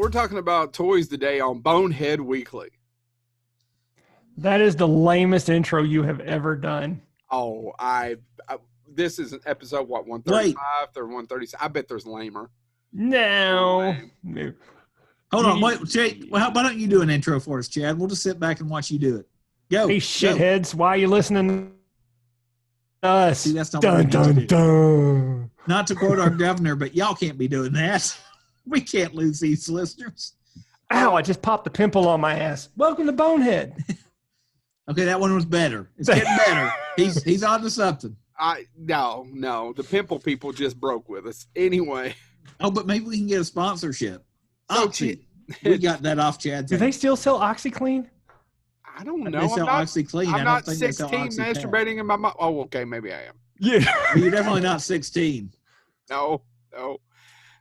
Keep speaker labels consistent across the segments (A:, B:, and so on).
A: we're talking about toys today on Bonehead Weekly.
B: That is the lamest intro you have ever done.
A: Oh, this is an episode, what, 135 or 136? I bet there's lamer.
B: No.
C: Hold on, wait, Chad, why don't you do an intro for us, Chad? We'll just sit back and watch you do it. Go.
B: Hey, shitheads, why are you listening to us?
C: See, that's not
B: dun,
C: what we
B: dun,
C: need to do.
B: dun.
C: Not to quote our governor, but y'all can't be doing that. We can't lose these listeners.
B: Ow, I just popped a pimple on my ass. Welcome to Bonehead.
C: Okay, that one was better. It's getting better. He's on to something.
A: No. The pimple people just broke with us. Anyway.
C: Oh, but maybe we can get a sponsorship.
A: So
C: Oxy. We got that off Chad's.
B: Do they still sell OxyClean?
A: I don't know.
C: They sell OxyClean.
A: I'm not 16
C: masturbating
A: masturbating in my mouth. Oh, okay, maybe I am.
B: Yeah.
C: You're definitely not 16.
A: No.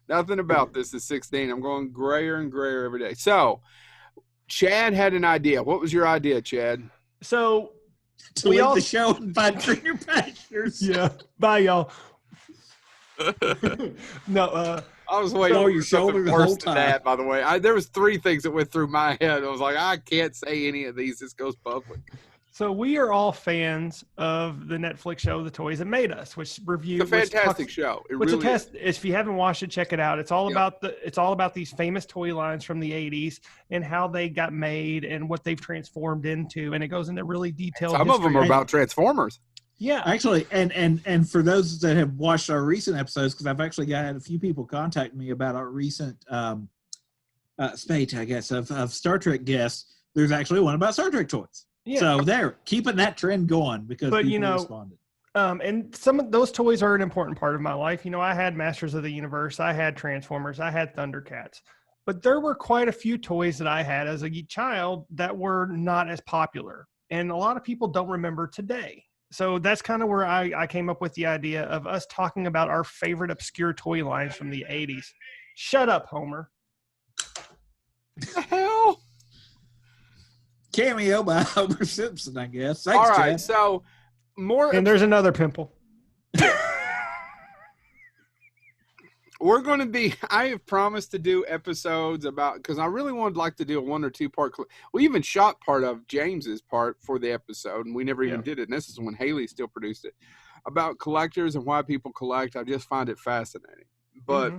A: Nothing about this is 16. I'm going grayer and grayer every day. So, Chad had an idea. What was your idea, Chad?
B: So,
C: to leave the show and find greener pastures.
B: Yeah. Bye, y'all. No,
A: I was waiting
C: Show
A: for
C: your
A: something
C: shoulder the
A: worse
C: whole
A: than
C: time.
A: that, by the way. There was 3 things that went through my head. I was like, I can't say any of these. This goes public.
B: so we are all fans of the Netflix show The Toys That Made Us, which review
A: It's a fantastic show. It
B: Which
A: really is.
B: if you haven't watched it, check it out. It's all about these famous toy lines from the 80s and how they got made and what they've transformed into, and it goes into really detailed
A: Some of them
B: history.
A: are about Transformers.
B: Yeah.
C: Actually, and for those that have watched our recent episodes, because I've actually had a few people contact me about our recent spate, I guess, of Star Trek guests. There's actually one about Star Trek toys.
B: Yeah.
C: So they're keeping that trend going because people responded.
B: And some of those toys are an important part of my life. I had Masters of the Universe, I had Transformers, I had Thundercats, but there were quite a few toys that I had as a child that were not as popular, and a lot of people don't remember today. So that's kind of where I came up with the idea of us talking about our favorite obscure toy lines from the 80s. Shut up, Homer.
A: What the hell?
C: Cameo by Homer Simpson, I guess. Thanks,
A: All right,
C: Chad.
A: so more.
B: And there's another pimple.
A: We're going to be, I have promised to do episodes about, because I really would like to do a 1 or 2 part. We even shot part of James's part for the episode, and we never even did it. And this is when Haley still produced it, about collectors and why people collect. I just find it fascinating. But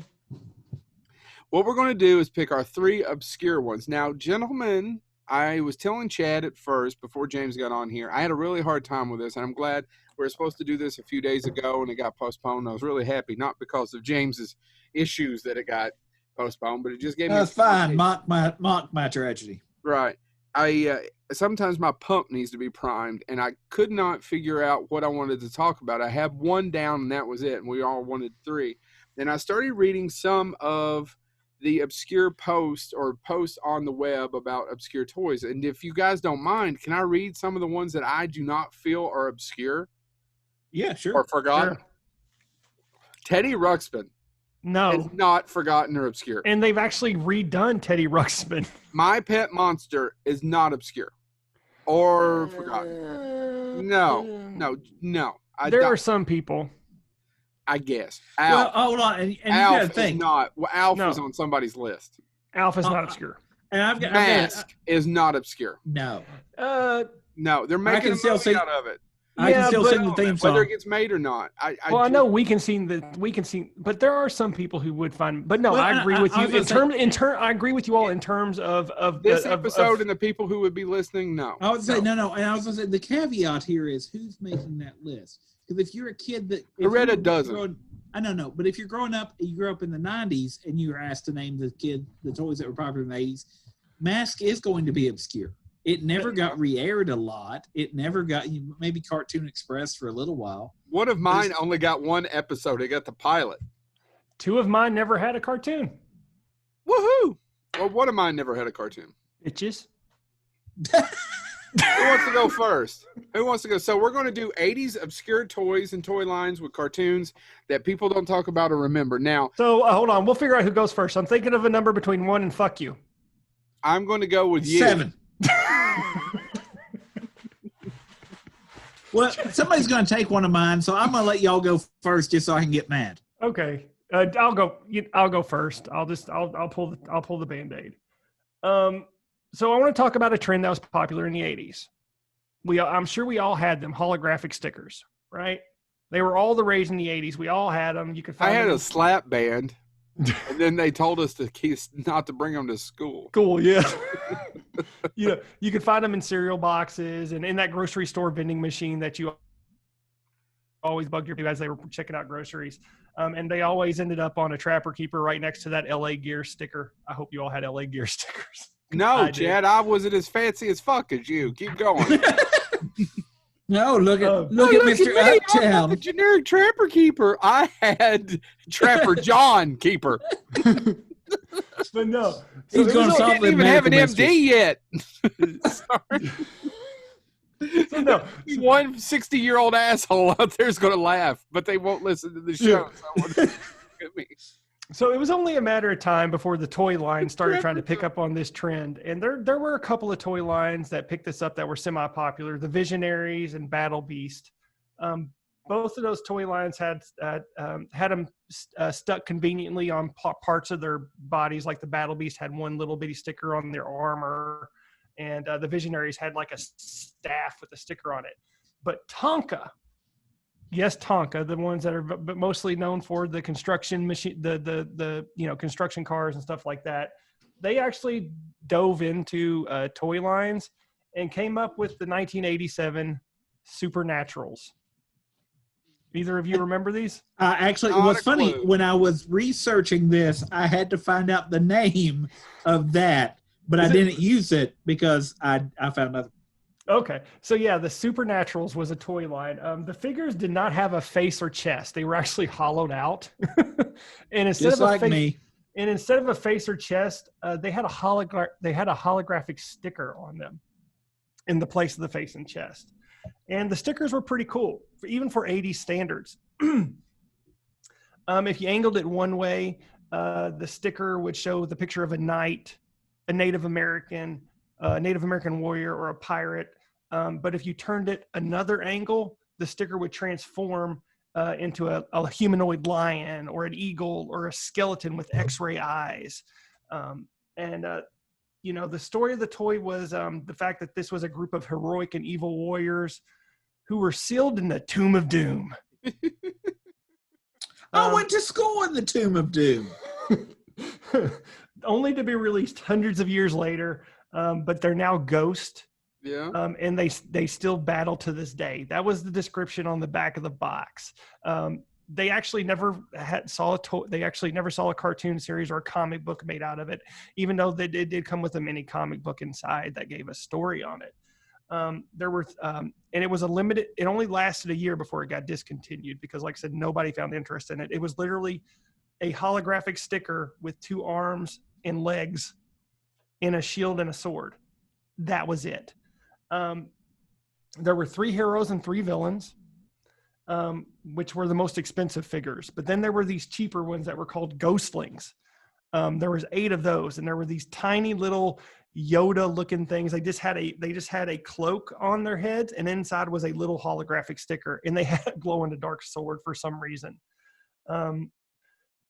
A: what we're going to do is pick our 3 obscure ones. Now, gentlemen, I was telling Chad at first, before James got on here, I had a really hard time with this, and I'm glad we were supposed to do this a few days ago, and it got postponed. I was really happy, not because of James's issues that it got postponed, but it just gave me.
C: That's fine. Mock my tragedy.
A: Right. Sometimes my pump needs to be primed, and I could not figure out what I wanted to talk about. I had 1 down, and that was it, and we all wanted 3. Then I started reading some of the obscure posts on the web about obscure toys. And if you guys don't mind, can I read some of the ones that I do not feel are obscure?
C: Yeah, sure.
A: Or forgotten?
B: Sure.
A: Teddy Ruxpin is not forgotten or obscure.
B: And they've actually redone Teddy Ruxpin.
A: My Pet Monster is not obscure or forgotten. No.
B: There are some people.
A: I guess.
C: Well,
A: Alf.
C: hold on, and you
A: Alf
C: got to think.
A: is not. Well, Alf is on somebody's list.
B: Alf is not obscure.
C: And I've got
A: Mask is not obscure.
C: no.
A: No, they're making a movie out of it.
C: I can still sing the theme song.
A: Whether it gets made or not.
B: I know we can see, but there are some people who would find. But no,
C: Well,
B: I agree with you. I agree with you all in terms of
A: this episode and the people who would be listening. No,
C: I would say no. And I was going to say the caveat here is who's making that list. Because if you're a kid that
A: Loretta doesn't.
C: I don't know, but if you're growing up, you grew up in the 90s, and you were asked to name the toys that were popular in the 80s, Mask is going to be obscure. It never got re-aired a lot. It never got maybe Cartoon Express for a little while.
A: One of mine only got 1 episode. It got the pilot.
B: 2 of mine never had a cartoon.
A: Woohoo! Well, one of mine never had a cartoon.
B: Bitches.
A: Who wants to go first? Who wants to go? So we're going to do 80s obscure toys and toy lines with cartoons that people don't talk about or remember. Now,
B: so hold on. We'll figure out who goes first. I'm thinking of a number between 1 and fuck you.
A: I'm going to go with you.
C: 7. Well, somebody's going to take one of mine, so I'm going to let y'all go first just so I can get mad.
B: Okay. I'll go. I'll go first. I'll pull the Band-Aid. So I want to talk about a trend that was popular in the 80s. I'm sure we all had them, holographic stickers, right? They were all the rage in the 80s. We all had them. You could find
A: I had
B: them
A: a slap band, and then they told us not to bring them to school.
B: Cool, yeah. Yeah, you could find them in cereal boxes and in that grocery store vending machine that you always bugged your people as they were checking out groceries. And they always ended up on a Trapper Keeper right next to that LA Gear sticker. I hope you all had LA Gear stickers.
A: No, Chad, I wasn't as fancy as fuck as you. Keep going.
C: No, look at Mr.
A: I'm
C: Uptown.
A: a generic Trapper Keeper. I had Trapper John Keeper.
B: But no.
C: He's going to
A: I didn't even have an MD yet. Sorry.
B: So no.
A: One 60-year-old asshole out there is going to laugh, but they won't listen to the show. So look at me.
B: So it was only a matter of time before the toy line started trying to pick up on this trend. And there were a couple of toy lines that picked this up that were semi-popular, the Visionaries and Battle Beast. Both of those toy lines had them stuck conveniently on parts of their bodies. Like the Battle Beast had one little bitty sticker on their armor, and the Visionaries had like a staff with a sticker on it. But Tonka, yes, Tonka, the ones that are mostly known for the construction machine, the construction cars and stuff like that, they actually dove into toy lines and came up with the 1987 Supernaturals. Either of you remember these?
C: Actually, what's funny, when I was researching this, I had to find out the name of that, but I didn't use it because I found nothing.
B: Okay. So yeah, the Supernaturals was a toy line. The figures did not have a face or chest. They were actually hollowed out. And instead
C: Just
B: of
C: like me.
B: And instead of a face or chest, they had a holographic sticker on them in the place of the face and chest. And the stickers were pretty cool, even for 80s standards. If you angled it one way, the sticker would show the picture of a knight, a Native American warrior, or a pirate. But if you turned it another angle, the sticker would transform into a humanoid lion or an eagle or a skeleton with X-ray eyes. The story of the toy was the fact that this was a group of heroic and evil warriors who were sealed in the Tomb of Doom.
C: I went to school in the Tomb of Doom.
B: Only to be released hundreds of years later, but they're now ghost.
A: Yeah.
B: And they still battle to this day. That was the description on the back of the box. They actually never saw a cartoon series or a comic book made out of it, even though it did come with a mini comic book inside that gave a story on it. And it was it only lasted a year before it got discontinued because, like I said, nobody found interest in it. It was literally a holographic sticker with 2 arms and legs and a shield and a sword. That was it. There were 3 heroes and 3 villains, which were the most expensive figures. But then there were these cheaper ones that were called ghostlings. There was 8 of those, and there were these tiny little Yoda-looking things. They just had a cloak on their heads, and inside was a little holographic sticker, and they had a glow-in-the-dark sword for some reason.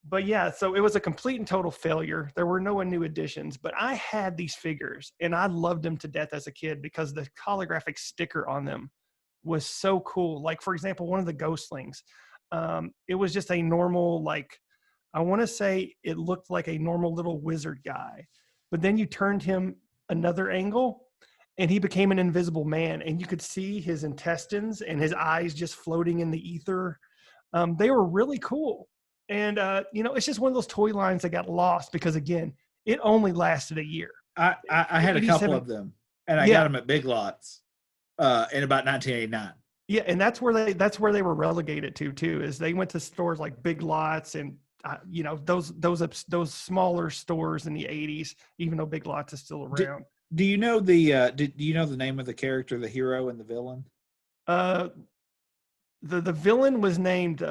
B: But yeah, so it was a complete and total failure. There were no new additions, but I had these figures, and I loved them to death as a kid because the holographic sticker on them was so cool. Like, for example, one of the ghostlings, it was just a normal, like, I want to say it looked like a normal little wizard guy, but then you turned him another angle and he became an invisible man, and you could see his intestines and his eyes just floating in the ether. They were really cool. And, it's just one of those toy lines that got lost because, again, it only lasted a year.
C: I had a couple of them, and I got them at Big Lots in about 1989.
B: Yeah, and that's where they were relegated to too. Is they went to stores like Big Lots and those smaller stores in the 80s. Even though Big Lots is still around.
C: Do you know the name of the character, the hero and the villain?
B: The villain was named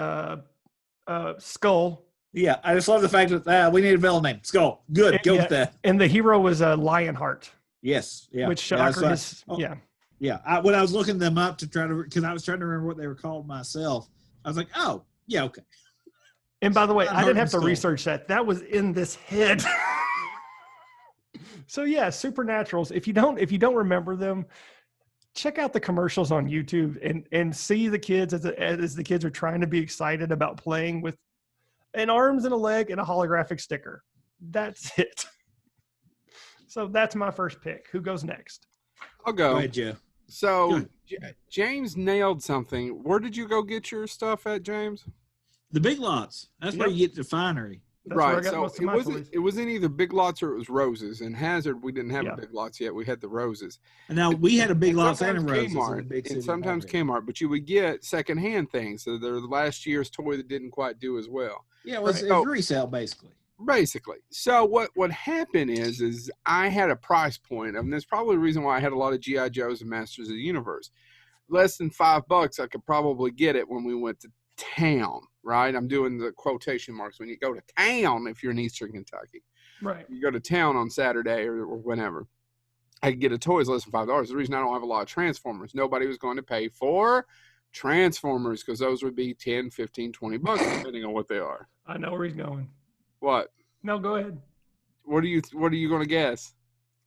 B: Skull.
C: Yeah, I just love the fact that we need a villain name. Skull. Good, go with that.
B: And the hero was Lionheart.
C: Yes, yeah.
B: Which Shocker is, yeah.
C: Yeah, when I was looking them up because I was trying to remember what they were called myself, I was like, oh, yeah, okay.
B: And by the way, I didn't have to
C: Skull.
B: research that. That was in this head. So yeah, Supernaturals. If you don't remember them, check out the commercials on YouTube and see the kids as the kids are trying to be excited about playing with an arms and a leg and a holographic sticker. That's it. So that's my first pick. Who goes next?
A: I'll go.
C: Go ahead, Joe.
A: So James nailed something. Where did you go get your stuff at, James?
C: The Big Lots. That's where you get the finery.
B: That's where I
A: Right.
B: got
A: So
B: most of
A: it
B: my
A: wasn't
B: toys.
A: it was in either Big Lots or it was Roses. In Hazard, we didn't have a Big Lots yet. We had the Roses.
C: And now we had a Big Lots and a
A: Sometimes
C: Roses.
A: Kmart,
C: in a big city
A: and sometimes
C: market.
A: Kmart, but you would get secondhand things. So they're the last year's toy that didn't quite do as well.
C: Yeah, it was resale basically.
A: Basically. So what happened is I had a price point, and that's probably the reason why I had a lot of G.I. Joes and Masters of the Universe. Less than $5, I could probably get it when we went to town, right? I'm doing the quotation marks. When you go to town, if you're in Eastern Kentucky,
B: Right.
A: you go to town on Saturday or whenever, I could get a toy less than $5. The reason I don't have a lot of Transformers, nobody was going to pay for Transformers because those would be $10, $15, $20 depending on what they are.
B: I know where he's going.
A: What?
B: No, go ahead.
A: What are you going to guess?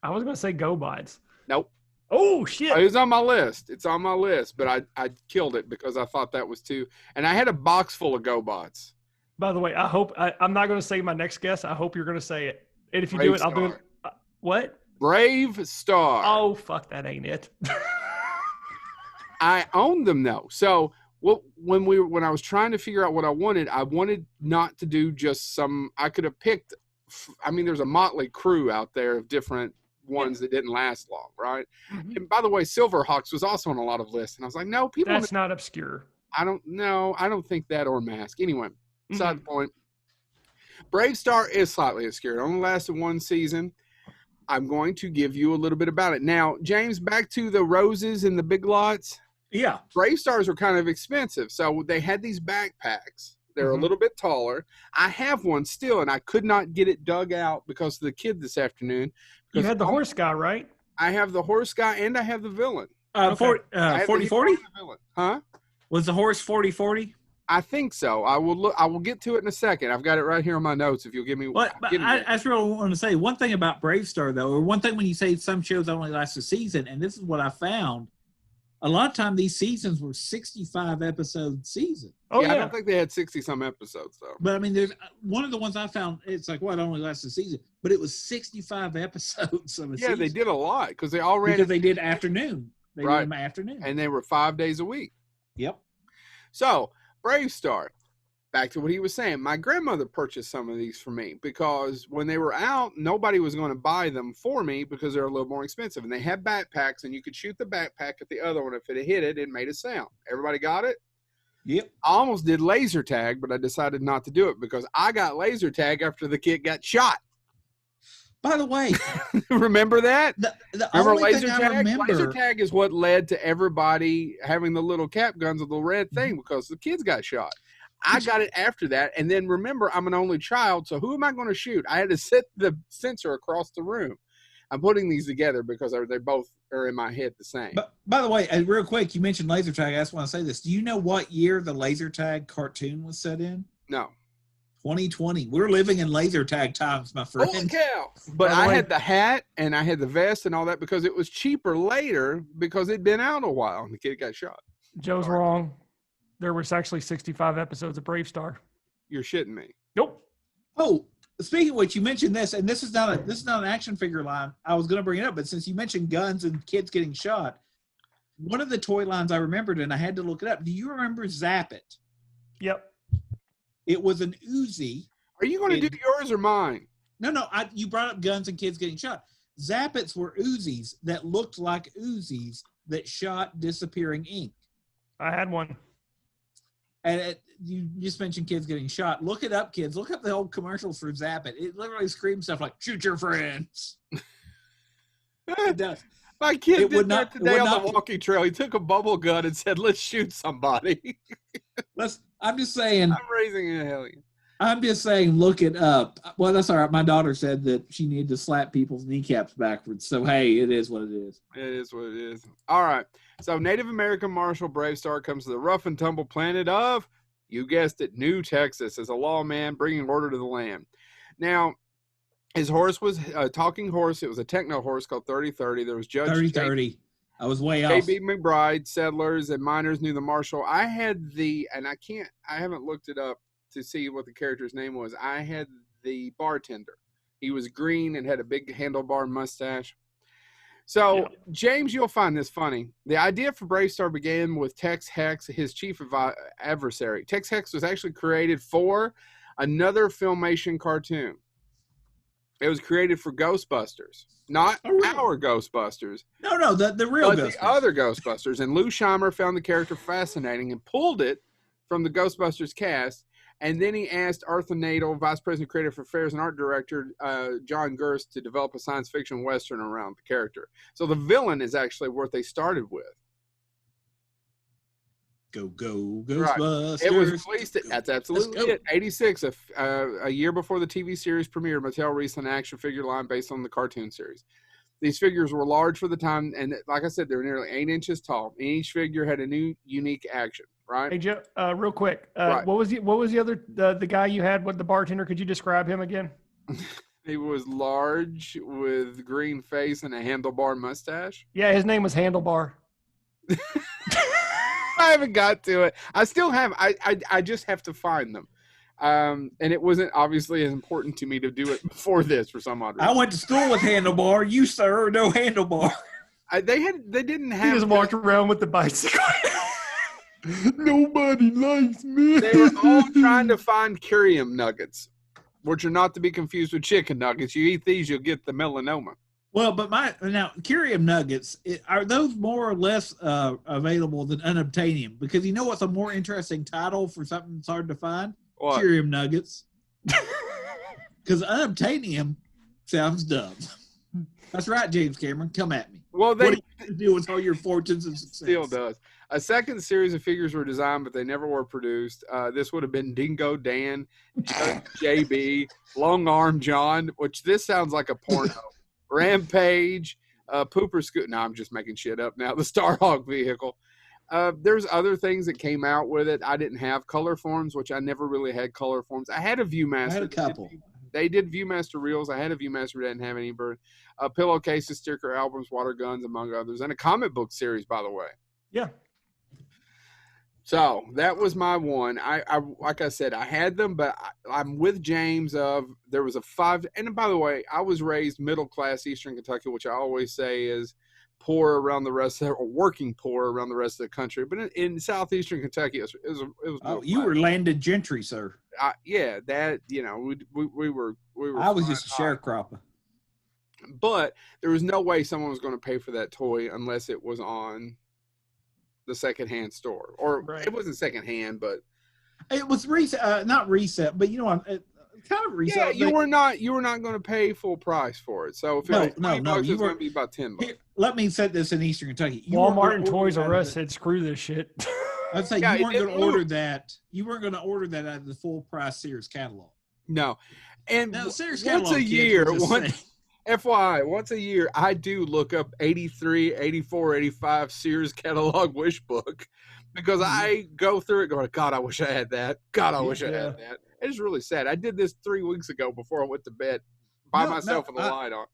B: I was going to say GoBots.
A: Nope.
B: Oh, shit.
A: It was on my list. It's on my list, but I killed it because I thought that was too. And I had a box full of GoBots.
B: By the way, I'm not going to say my next guess. I hope you're going to say it. And if you do it, I'll do it. What?
A: Bravestarr.
B: Oh, fuck, that ain't it.
A: I owned them though. So when I was trying to figure out what I wanted not to do just some. I could have picked. I mean, there's a motley crew out there of different ones that didn't last long, right?
B: Mm-hmm.
A: And by the way, Silverhawks was also on a lot of lists, and I was like, no, people.
B: That's not obscure.
A: I don't know. I don't think that or Mask. Anyway, beside the point. Bravestarr is slightly obscure. It only lasted one season. I'm going to give you a little bit about it. Now, James, back to the Roses and the Big Lots.
C: Yeah.
A: Bravestarrs were kind of expensive. So they had these backpacks. They're a little bit taller. I have one still, and I could not get it dug out because of the kid this afternoon.
B: You had the horse guy, right?
A: I have the horse guy, and I have the villain.
C: 40-40?
A: Huh?
C: Was the horse 40-40?
A: I think so. I will get to it in a second. I've got it right here on my notes. If you'll give me.
C: But I just really want to say one thing about Bravestarr, though, or one thing when you say some shows only last a season, and this is what I found. A lot of time these seasons were 65 episode seasons.
B: Oh, yeah.
A: I don't think they had 60-some episodes, though.
C: But, I mean, there's one of the ones I found, it's like, well, it only lasts a season. But it was 65 episodes of a season.
A: Yeah, they did a lot because they all ran.
C: Because they did afternoon. They did them afternoon.
A: And they were 5 days a week.
C: Yep.
A: So, Bravestarr, back to what he was saying. My grandmother purchased some of these for me because when they were out, nobody was going to buy them for me because they're a little more expensive. And they had backpacks, and you could shoot the backpack at the other one. If it hit it, it made a sound. Everybody got it?
C: Yep.
A: I almost did laser tag, but I decided not to do it because I got laser tag after the kid got shot.
C: By the way,
A: remember that?
C: The
A: remember
C: only
A: laser
C: thing I
A: tag?
C: remember,
A: Laser tag is what led to everybody having the little cap guns with the red thing because the kids got shot. I got it after that, and then remember, I'm an only child, so who am I going to shoot? I had to set the sensor across the room. I'm putting these together because they both are in my head the same.
C: But by the way, real quick, you mentioned laser tag. I just want to say this. Do you know what year the laser tag cartoon was set in?
A: No.
C: 2020. We're living in laser tag times, my friend.
A: Holy cow. But I had the hat and I had the vest and all that because it was cheaper later because it'd been out a while and the kid got shot.
B: Joe's wrong. There was actually 65 episodes of Bravestarr.
A: You're shitting me.
B: Nope.
C: Oh, speaking of which, you mentioned this, and this is not an action figure line. I was going to bring it up, but since you mentioned guns and kids getting shot, one of the toy lines I remembered, and I had to look it up. Do you remember Zap It?
B: Yep.
C: It was an Uzi.
A: Are you going to do yours or mine?
C: No. You brought up guns and kids getting shot. Zappets were Uzis that looked like Uzis that shot disappearing ink.
B: I had one.
C: And you just mentioned kids getting shot. Look it up, kids. Look up the old commercials for Zap It. It literally screams stuff like, shoot your friends. It does.
A: My kid did that today on the walking trail. He took a bubble gun and said, let's shoot somebody.
C: I'm just saying.
A: I'm raising a hellion.
C: I'm just saying, look it up. Well, that's all right. My daughter said that she needed to slap people's kneecaps backwards. So, hey, it is what it is.
A: It is what it is. All right. So, Native American Marshal Bravestarr comes to the rough and tumble planet of You guessed it, New Texas, as a lawman bringing order to the land. Now, his horse was a talking horse. It was a techno horse called 3030. There was Judge
C: 3030. I was way off.
A: J.B. McBride, settlers and miners knew the marshal. I haven't looked it up to see what the character's name was. I had the bartender. He was green and had a big handlebar mustache. So, James, you'll find this funny. The idea for Bravestarr began with Tex Hex, his chief adversary. Tex Hex was actually created for another Filmation cartoon. It was created for Ghostbusters, not our Ghostbusters.
C: No, the real
A: Ghostbusters. The other Ghostbusters. And Lou Scheimer found the character fascinating and pulled it from the Ghostbusters cast. And then he asked Arthur Nadel, Vice President of Creative Affairs and Art Director John Gerst, to develop a science fiction Western around the character. So the villain is actually what they started with.
C: Go, Ghostbusters.
A: Right. It was released, that's absolutely it, 86, a year before the TV series premiered. Mattel released an action figure line based on the cartoon series. These figures were large for the time, and like I said, they were nearly 8 inches tall. And each figure had a new, unique action. Right.
B: Hey Joe, real quick,
A: right.
B: What was the other the guy you had with the bartender? Could you describe him again?
A: He was large with green face and a handlebar mustache.
B: Yeah, his name was Handlebar.
A: I haven't got to it. I still have. I just have to find them. And it wasn't obviously as important to me to do it before this for some odd reason.
C: I went to school with Handlebar. You, sir, no Handlebar.
A: They didn't have.
B: He just walked around with the bicycle. Nobody likes me.
A: They were all trying to find curium nuggets, which are not to be confused with chicken nuggets. You eat these, you'll get the melanoma.
C: Well, but now curium nuggets, are those more or less available than unobtainium? Because you know what's a more interesting title for something that's hard to find?
A: What?
C: Curium nuggets. Because unobtainium sounds dumb. That's right, James Cameron. Come at me.
A: Well,
C: what do you do with all your fortunes and success?
A: Still does. A second series of figures were designed, but they never were produced. This would have been Dingo Dan, JB, Long Arm John, which this sounds like a porno. Rampage, Pooper Scoot. No, I'm just making shit up now. The Starhawk vehicle. There's other things that came out with it. I didn't have color forms, which I never really had color forms. I had a Viewmaster.
C: I had a couple.
A: They did Viewmaster reels. I had a Viewmaster that didn't have any pillowcases, sticker albums, water guns, among others, and a comic book series, by the way.
B: Yeah.
A: So that was my one. I like I said, I had them, but I'm with James there was a 5. And by the way, I was raised middle class Eastern Kentucky, which I always say is poor around the rest of, or working poor around the rest of the country. But in southeastern Kentucky, it was.
C: Oh, you were landed gentry, sir.
A: Yeah, that we were.
C: I was just a sharecropper.
A: But there was no way someone was going to pay for that toy unless it was on the secondhand store, or It wasn't secondhand, but
C: it was not reset, but kind of reset.
A: Yeah, you were not going to pay full price for it. So if it was $20,
C: you
A: it's going to be about $10.
C: Here, let me set this in Eastern Kentucky.
B: Walmart and Toys R Us said, "Screw this shit."
C: I'd say you weren't going to order that. You weren't going to order that out of the full price Sears catalog.
A: No, and
C: now, Sears
A: once a year, FYI, once a year, I do look up 83, 84, 85 Sears catalog wish book because I go through it going, God, I wish I had that. God, I wish I had that. It's really sad. I did this 3 weeks ago before I went to bed by myself with the light on.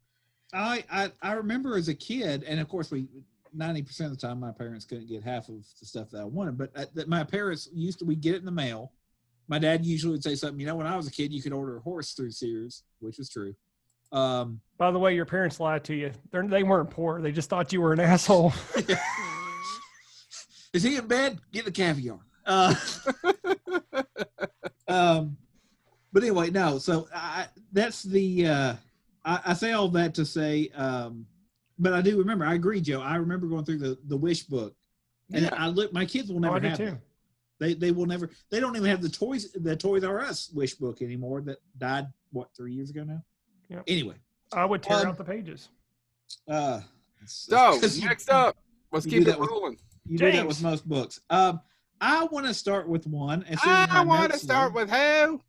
C: I remember as a kid, and of course 90% of the time my parents couldn't get half of the stuff that I wanted, but my parents we'd get it in the mail. My dad usually would say something, when I was a kid, you could order a horse through Sears, which was true.
B: By the way, your parents lied to you. They weren't poor. They just thought you were an asshole.
C: Is he in bed? Get the caviar. But anyway, no. So that's the. I say all that to say, but I do remember. I agree, Joe. I remember going through the wish book, and I look. My kids will never have it. They will never. They don't even have the Toys R Us wish book anymore. That died 3 years ago now.
B: Yeah.
C: Anyway,
B: I would tear out the pages.
A: So next up, let's keep it rolling.
C: You do that with most books. I want to start with one.
A: I want to start with who?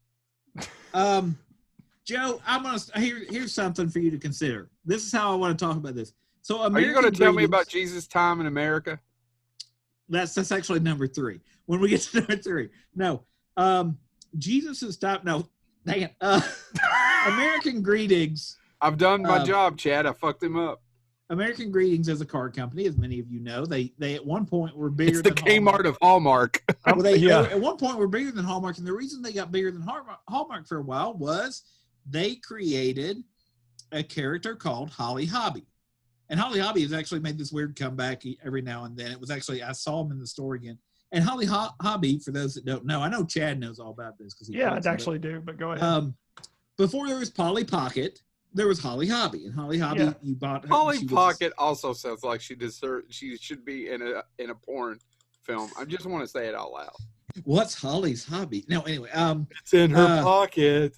C: Joe, here's something for you to consider. This is how I want to talk about this. So,
A: are you going to tell me about Jesus' time in America?
C: That's actually number 3. When we get to number 3, no. Jesus has stopped. No, dang it. American Greetings.
A: I've done my job, Chad. I fucked him up.
C: American Greetings is a card company, as many of you know. They at one point were bigger
A: than KMART of Hallmark.
C: Well, they at one point were bigger than Hallmark, and the reason they got bigger than Hallmark for a while was they created a character called Hobbie. And Hobbie has actually made this weird comeback every now and then. It was actually, I saw him in the store again. And Hobbie, for those that don't know, I know Chad knows all about this.
B: I actually do, but go ahead.
C: Before there was Polly Pocket, there was Hobbie. And Hobbie, you bought her.
A: Polly Pocket also sounds like she should be in a porn film. I just want to say it out loud.
C: What's Holly's hobby? No, anyway.
A: It's in her pocket.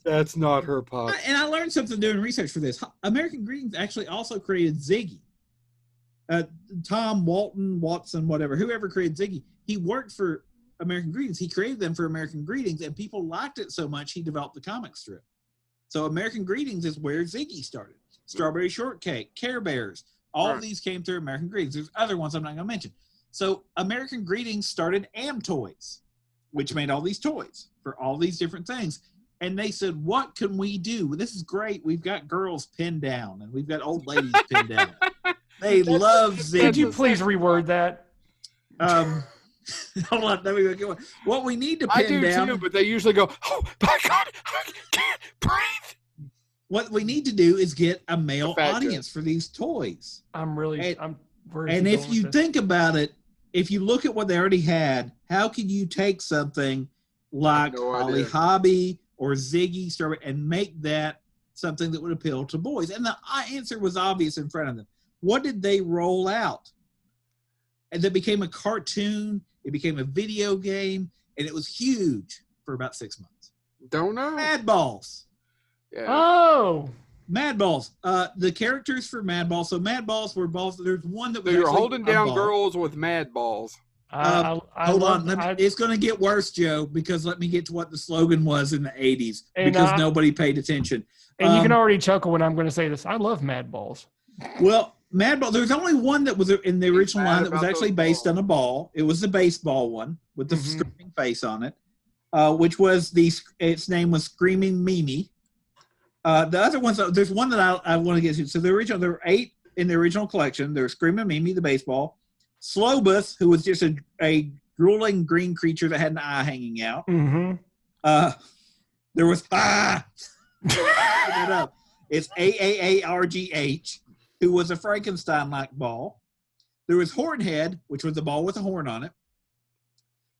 A: That's not her pocket.
C: And I learned something doing research for this. American Greetings actually also created Ziggy. Tom, Walton, Watson, whatever, whoever created Ziggy, he worked for American Greetings. He created them for American Greetings, and people liked it so much he developed the comic strip. So American Greetings is where Ziggy started. Strawberry Shortcake, Care Bears, all of these came through American Greetings. There's other ones I'm not going to mention. So American Greetings started Am Toys, which made all these toys for all these different things. And they said, what can we do? Well, this is great. We've got girls pinned down, and we've got old ladies pinned down. They love Ziggy.
B: Could you please reword that?
C: Hold on. Let me go. What we need to pin down. I do
A: too, but they usually go, oh, my God, I can't breathe.
C: What we need to do is get a male audience for these toys.
B: And
C: if you think about it, if you look at what they already had, how can you take something like Hobbie or Ziggy and make that something that would appeal to boys? And the answer was obvious in front of them. What did they roll out? And that became a cartoon, it became a video game, and it was huge for about 6 months.
A: Don't know.
C: Mad Balls.
A: Yeah.
B: Oh.
C: Mad Balls. The characters for Mad Balls. So Mad Balls were balls. There's one that was.
A: So you're holding down girls with Mad Balls.
C: Hold on. It's going to get worse, Joe, because let me get to what the slogan was in the 80s, because nobody paid attention.
B: And you can already chuckle when I'm going to say this. I love Mad Balls.
C: Well, Mad Ball, there's only one that was in the original line that was actually based on a ball. It was the baseball one with the screaming face on it, which was its name was Screaming Mimi. The other ones, there's one that I want to get to. So there were 8 in the original collection. There's Screaming Mimi, the baseball. Slowbus, who was just a drooling green creature that had an eye hanging out.
B: Mm-hmm.
C: There was It's AAARGH, who was a Frankenstein-like ball. There was Hornhead, which was a ball with a horn on it.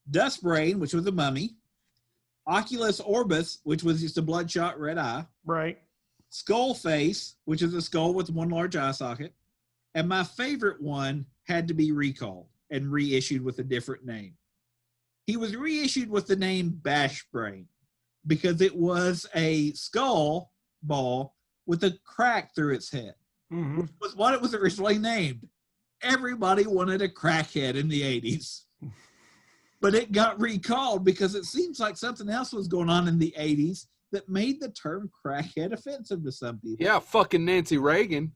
C: Dustbrain, which was a mummy. Oculus Orbis, which was just a bloodshot red eye.
B: Right.
C: Skullface, which is a skull with one large eye socket. And my favorite one had to be recalled and reissued with a different name. He was reissued with the name Bashbrain because it was a skull ball with a crack through its head, which was what it was originally named. Everybody wanted a crackhead in the 80s. But it got recalled because it seems like something else was going on in the 80s that made the term crackhead offensive to some people.
A: Yeah, fucking Nancy Reagan.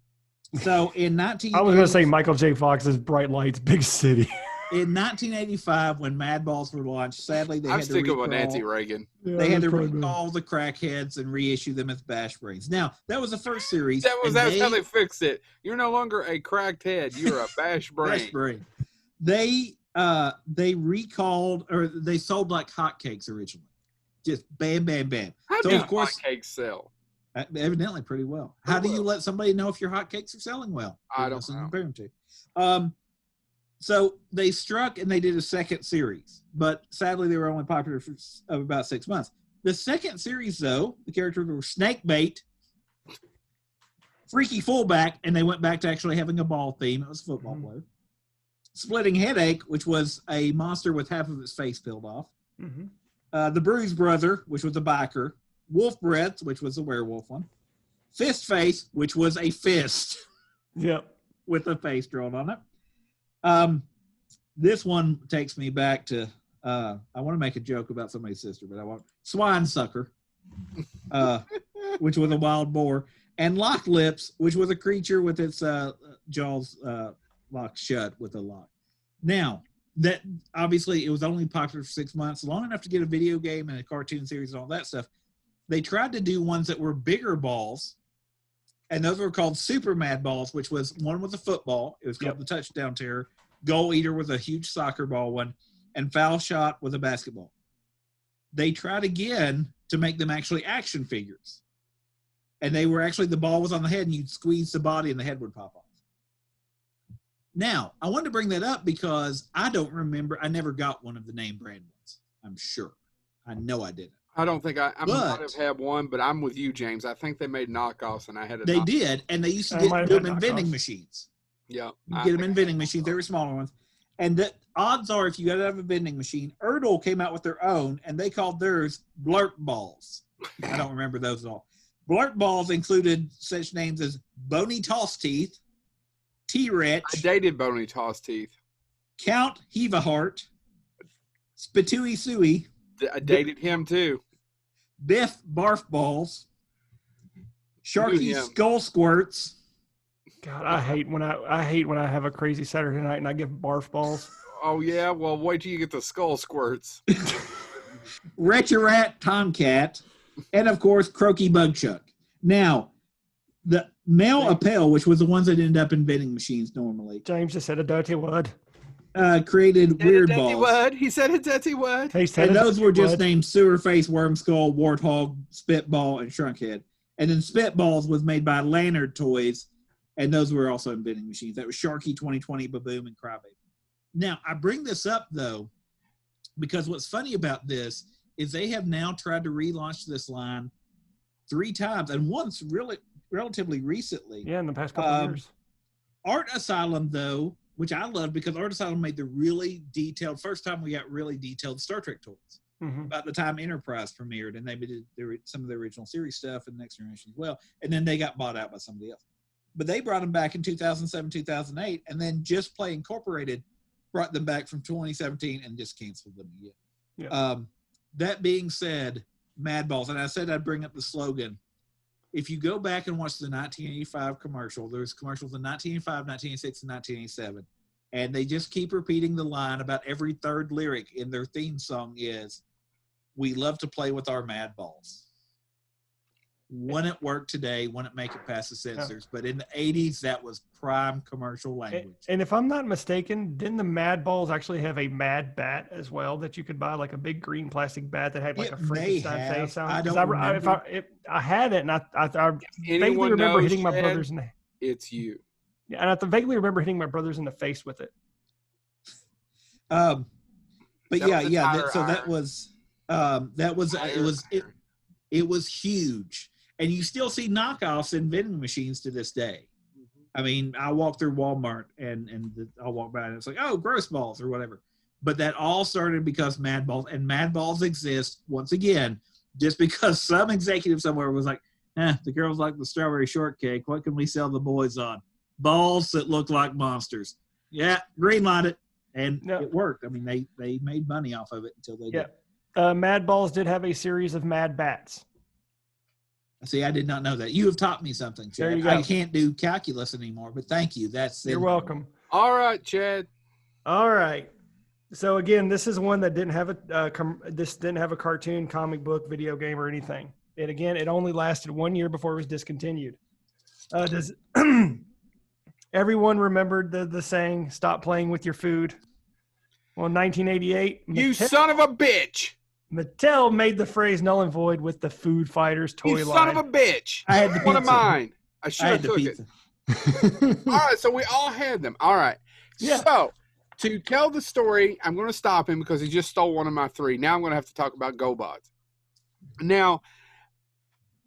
C: So in 19...
B: I was going to say Michael J. Fox's Bright Lights, Big City.
C: In 1985, when Mad Balls were launched, sadly they had to recall...
A: with Nancy Reagan.
C: They had to recall the crackheads and reissue them as Bash Brains. Now, that was the first series.
A: That's how they fixed it. You're no longer a cracked head. You're a Bash Brain.
C: Bash Brain. They recalled, or they sold like hotcakes originally. Just bam, bam, bam.
A: How do hotcakes sell?
C: Evidently pretty well. How do you let somebody know if your hotcakes are selling well?
A: I don't know.
C: Compare them to. So they struck and they did a second series, but sadly they were only popular for about 6 months. The second series, though, the characters were Snakebait, Freaky Fullback, and they went back to actually having a ball theme. It was a football player. Splitting Headache, which was a monster with half of its face peeled off. The Bruise Brother, which was a biker. Wolf Breath, which was a werewolf one. Fist Face, which was a fist.
B: Yep.
C: With a face drawn on it. This one takes me back to, I want to make a joke about somebody's sister, but I won't. Swine Sucker, which was a wild boar. And Lock Lips, which was a creature with its jaws locked shut with a lock. Now, that obviously it was only popular for 6 months, long enough to get a video game and a cartoon series and all that stuff. They tried to do ones that were bigger balls, and those were called Super Mad Balls, which was one with a football. It was called the Touchdown Terror. Goal Eater with a huge soccer ball one, and Foul Shot with a basketball. They tried again to make them actually action figures. And they were actually, the ball was on the head, and you'd squeeze the body and the head would pop off. Now, I wanted to bring that up because I don't remember, I never got one of the name brand ones. I'm sure. I know I didn't.
A: I don't think I might have had one, but I'm with you, James. I think they made knockoffs, and I had a
C: They did, and they used to get them in vending machines.
A: Yeah.
C: You get them in vending machines. They were smaller ones. And the odds are, if you got to have a vending machine, Erdl came out with their own, and they called theirs Blurt Balls. I don't remember those at all. Blurt Balls included such names as Bony Toss Teeth, T-Wretch.
A: I dated Bony Toss Teeth.
C: Count Heave-A-Heart, Spitooey Suey.
A: I dated him too.
C: Biff Barf Balls, Sharky Skull Squirts.
B: God, I hate when I have a crazy Saturday night and I get barf balls.
A: Oh yeah, well wait till you get the skull squirts.
C: Retrorat Tomcat, and of course Croaky Bugchuck. Now, the male Appel, which was the ones that ended up in vending machines normally.
B: James just said a dirty word.
C: Created weird balls.
A: Word. He said a dirty word.
C: And those were just named Sewer Face, Worm Skull, Warthog, Spitball, and Shrunkhead. And then Spitballs was made by Lanyard Toys, and those were also in vending machines. That was Sharky, 2020, Baboom, and Crybaby. Now, I bring this up, though, because what's funny about this is they have now tried to relaunch this line 3 times, and once really relatively recently.
B: Yeah, in the past couple of years.
C: Art Asylum, though, which I love because Art Asylum made the really detailed, first time we got really detailed Star Trek toys. About the time Enterprise premiered, and they did some of the original series stuff and Next Generation as well, and then they got bought out by somebody else. But they brought them back in 2007, 2008, and then Just Play Incorporated brought them back from 2017 and just canceled them again. Yeah. That being said, Mad Balls, and I said I'd bring up the slogan. If you go back and watch the 1985 commercial, there's commercials in 1985, 1986, and 1987, and they just keep repeating the line about every third lyric in their theme song is, "We love to play with our Mad Balls." Wouldn't work today, wouldn't make it past the censors, but in the 80s, that was prime commercial language.
B: And if I'm not mistaken, didn't the Mad Balls actually have a Mad Bat as well that you could buy, like a big green plastic bat that had like a Frankenstein face on it?
C: I don't remember.
B: I had it, and I vaguely remember hitting my brothers in the.
A: It's you.
B: Yeah, and I vaguely remember hitting my brothers in the face with it.
C: But that was huge. And you still see knockoffs in vending machines to this day. I mean, I walk through Walmart and I'll walk by and it's like, oh, gross balls or whatever. But that all started because Mad Balls, and Mad Balls exist once again just because some executive somewhere was like, the girls like the strawberry shortcake. What can we sell the boys on? Balls that look like monsters. Yeah, greenlight it. And it worked. I mean, they made money off of it until they did.
B: Mad Balls did have a series of Mad Bats.
C: See, I did not know that. You have taught me something, Chad.
B: There you go.
C: I can't do calculus anymore, but thank you.
B: You're welcome.
A: All right, Chad.
B: All right. So again, this is one that didn't have a cartoon, comic book, video game, or anything. It only lasted 1 year before it was discontinued. Does everyone remembered the saying, "Stop playing with your food"? Well, in 1988,
A: you son of a bitch.
B: Mattel made the phrase null and void with the Food Fighters toy line.
A: You son of a bitch.
C: I had the pizza.
A: One of mine. I should have took it. All right, so we all had them. All right. Yeah. So, to tell the story, I'm going to stop him because he just stole one of my 3. Now I'm going to have to talk about Gobots. Now,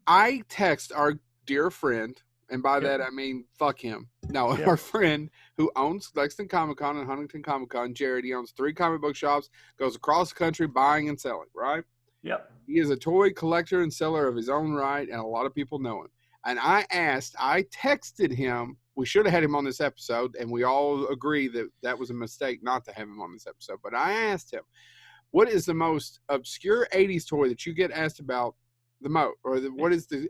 A: I text our dear friend, and by that I mean fuck him. No, our friend who owns Lexington Comic-Con and Huntington Comic-Con, Jared. He owns 3 comic book shops, goes across the country buying and selling, right?
B: Yep.
A: He is a toy collector and seller of his own right, and a lot of people know him. And I texted him, we should have had him on this episode, and we all agree that was a mistake not to have him on this episode. But I asked him, what is the most obscure 80s toy that you get asked about the most, or what is the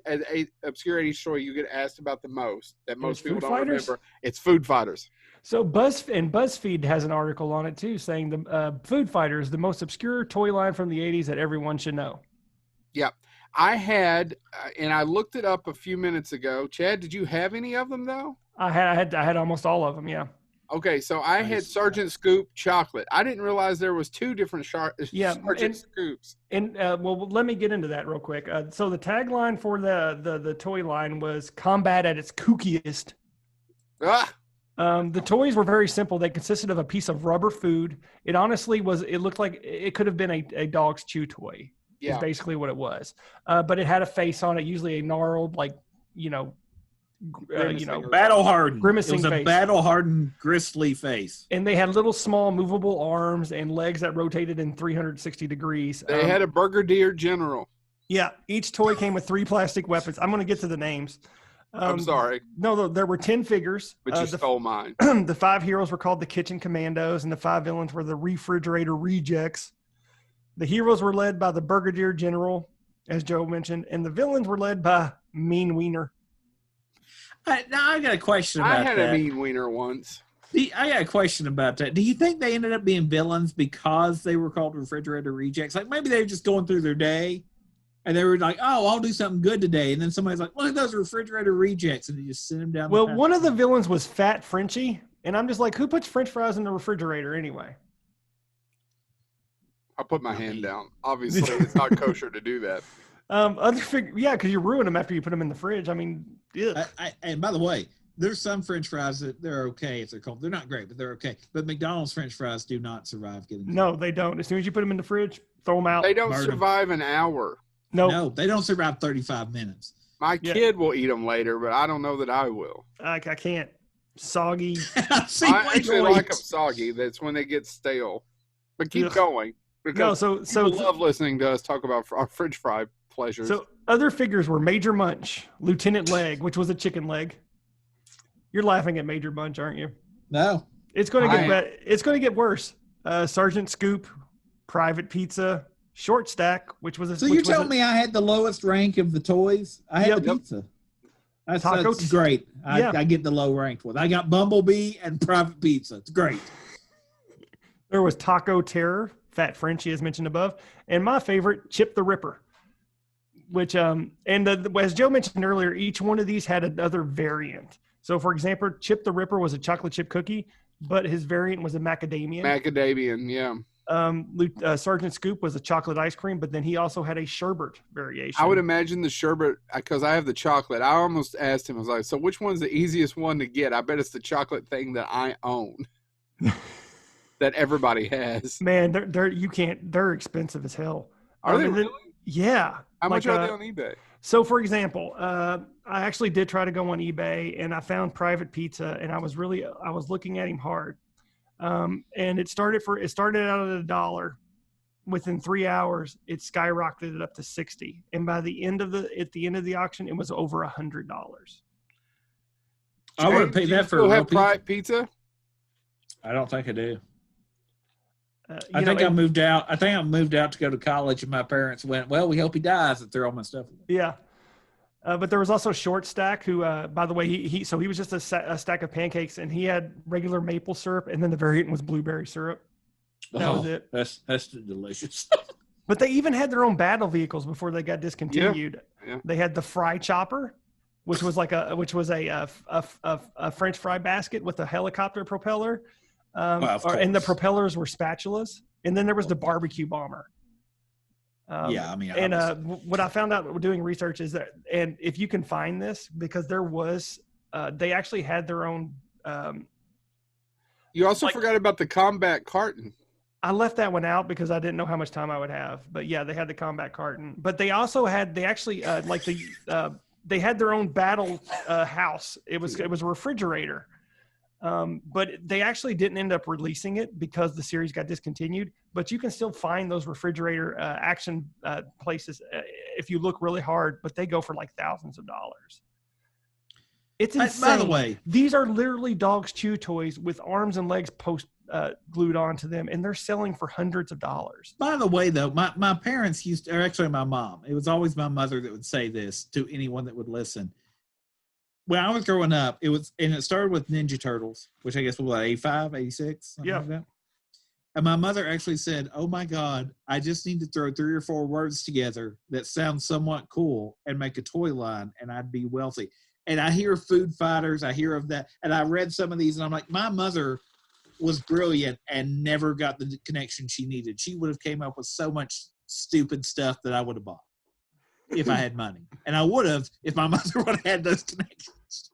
A: obscure 80s toy you get asked about the most that most people don't remember? It's Food Fighters.
B: So BuzzFeed has an article on it too, saying the Food Fighter is the most obscure toy line from the 80s that everyone should know.
A: Yep. I had, and I looked it up a few minutes ago. Chad, did you have any of them though?
B: I had almost all of them. Yeah.
A: Okay, so I had Sergeant Scoop chocolate. I didn't realize there was two different Sergeant Scoops.
B: And well, let me get into that real quick. So the tagline for the toy line was "Combat at its kookiest."
A: Ah.
B: The toys were very simple. They consisted of a piece of rubber food. It honestly was. It looked like it could have been a dog's chew toy. Yeah, is basically what it was. But it had a face on it, usually a gnarled,
C: battle hardened.
B: Grimacing
C: it was a
B: face.
C: battle hardened, gristly face.
B: And they had little small movable arms and legs that rotated in 360 degrees.
A: They had a Brigadier General.
B: Yeah, each toy came with 3 plastic weapons. I'm going to get to the names.
A: I'm sorry.
B: No, there were 10 figures.
A: But you stole mine.
B: The 5 heroes were called the Kitchen Commandos, and the 5 villains were the Refrigerator Rejects. The heroes were led by the Brigadier General, as Joe mentioned, and the villains were led by Mean Wiener.
C: Now I got a question about that.
A: I had a Mean Wiener once.
C: I got a question about that. Do you think they ended up being villains because they were called Refrigerator Rejects? Like maybe they were just going through their day and they were like, oh, I'll do something good today. And then somebody's like, look at those Refrigerator Rejects. And they just send them down.
B: Well, one of the villains was Fat Frenchie. And I'm just like, who puts French fries in the refrigerator anyway?
A: I put my hand down. Obviously, it's not kosher to do that.
B: Because you ruin them after you put them in the fridge. I mean, yeah.
C: And by the way, there's some French fries that they're okay if they're cold. They're not great, but they're okay. But McDonald's French fries do not survive getting cold.
B: No, they don't. As soon as you put them in the fridge, throw them out.
A: They don't survive an hour.
C: No, they don't survive 35 minutes.
A: My kid will eat them later, but I don't know that I will.
B: I can't. Soggy.
A: I actually like them soggy. That's when they get stale. But keep going. Because people love listening to us talk about our French fry pleasures.
B: So other figures were Major Munch, Lieutenant Leg, which was a chicken leg. You're laughing at Major Munch, aren't you?
C: No.
B: It's going to get better. It's going to get worse. Sergeant Scoop, Private Pizza, Short Stack, which was a.
C: So you're telling me I had the lowest rank of the toys? I had the pizza. That's great. I get the low ranked one. I got Bumblebee and Private Pizza. It's great.
B: There was Taco Terror, Fat Frenchie, as mentioned above, and my favorite, Chip the Ripper. Which as Joe mentioned earlier, each one of these had another variant. So, for example, Chip the Ripper was a chocolate chip cookie, but his variant was a macadamian.
A: Macadamian, yeah.
B: Sergeant Scoop was a chocolate ice cream, but then he also had a sherbet variation.
A: I would imagine the sherbet, because I have the chocolate. I almost asked him, I was like, so which one's the easiest one to get? I bet it's the chocolate thing that I own. That everybody has.
B: Man, they're expensive as hell.
A: Are they really?
B: Yeah.
A: How much are they on eBay?
B: So, for example, I actually did try to go on eBay, and I found Private Pizza, and I was looking at him hard. And it started out at $1. Within 3 hours, it skyrocketed up to $60, and by the end of the auction, it was over $100.
C: I would pay that for a
A: have Private Pizza.
C: I don't think I do. I think I moved out to go to college, and my parents went, well, we hope he dies, and threw all my stuff away.
B: Yeah. But there was also Short Stack, who, by the way, he was just a stack of pancakes, and he had regular maple syrup, and then the variant was blueberry syrup. That was it.
C: That's delicious.
B: But they even had their own battle vehicles before they got discontinued. Yeah. They had the Fry Chopper, which was a French fry basket with a helicopter propeller. And the propellers were spatulas. And then there was the barbecue bomber. What I found out doing research is that, and if you can find this, because there was, they actually had their own.
A: You also forgot about the combat carton.
B: I left that one out because I didn't know how much time I would have. But yeah, they had the combat carton. But they also had, they had their own battle house. It was a refrigerator. But they actually didn't end up releasing it because the series got discontinued. But you can still find those refrigerator action places if you look really hard. But they go for like thousands of dollars. It's insane.
C: By the way,
B: these are literally dog's chew toys with arms and legs glued onto them, and they're selling for hundreds of dollars.
C: By the way, though, my parents or actually my mom, it was always my mother that would say this to anyone that would listen. when I was growing up, it started with Ninja Turtles, which I guess was 85, 86, something like that. And my mother actually said, "Oh my God, I just need to throw 3 or 4 words together that sound somewhat cool and make a toy line, and I'd be wealthy." And I hear food fighters, I hear of that, and I read some of these, and I'm like, my mother was brilliant and never got the connection she needed. She would have came up with so much stupid stuff that I would have bought if I had money. And I would have if my mother would have had those connections.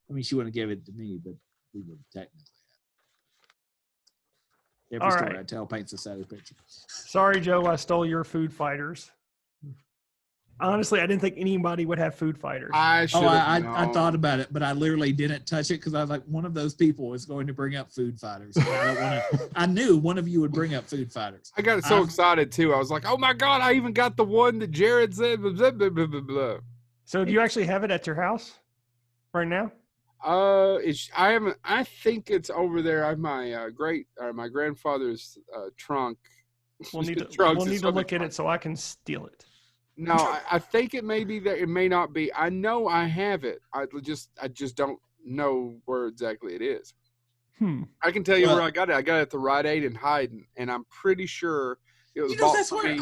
C: I mean, she wouldn't have given it to me, but we would have technically had it. Every story I tell paints a sadder picture.
B: Sorry, Joe, I stole your food fighters. Honestly, I didn't think anybody would have food fighters.
C: I thought about it, but I literally didn't touch it because I was like, one of those people is going to bring up food fighters. I knew one of you would bring up food fighters.
A: I got so excited too. I was like, oh my God, I even got the one that Jared said. Blah, blah, blah, blah, blah.
B: So do you actually have it at your house right now?
A: I think it's over there. I have my grandfather's trunk.
B: We'll need to look at it so I can steal it.
A: No, I think it may be there. It may not be. I know I have it. I just don't know where exactly it is. I can tell you where I got it. I got it at the Rite Aid in Hyden, and I'm pretty sure it was bought
C: that's where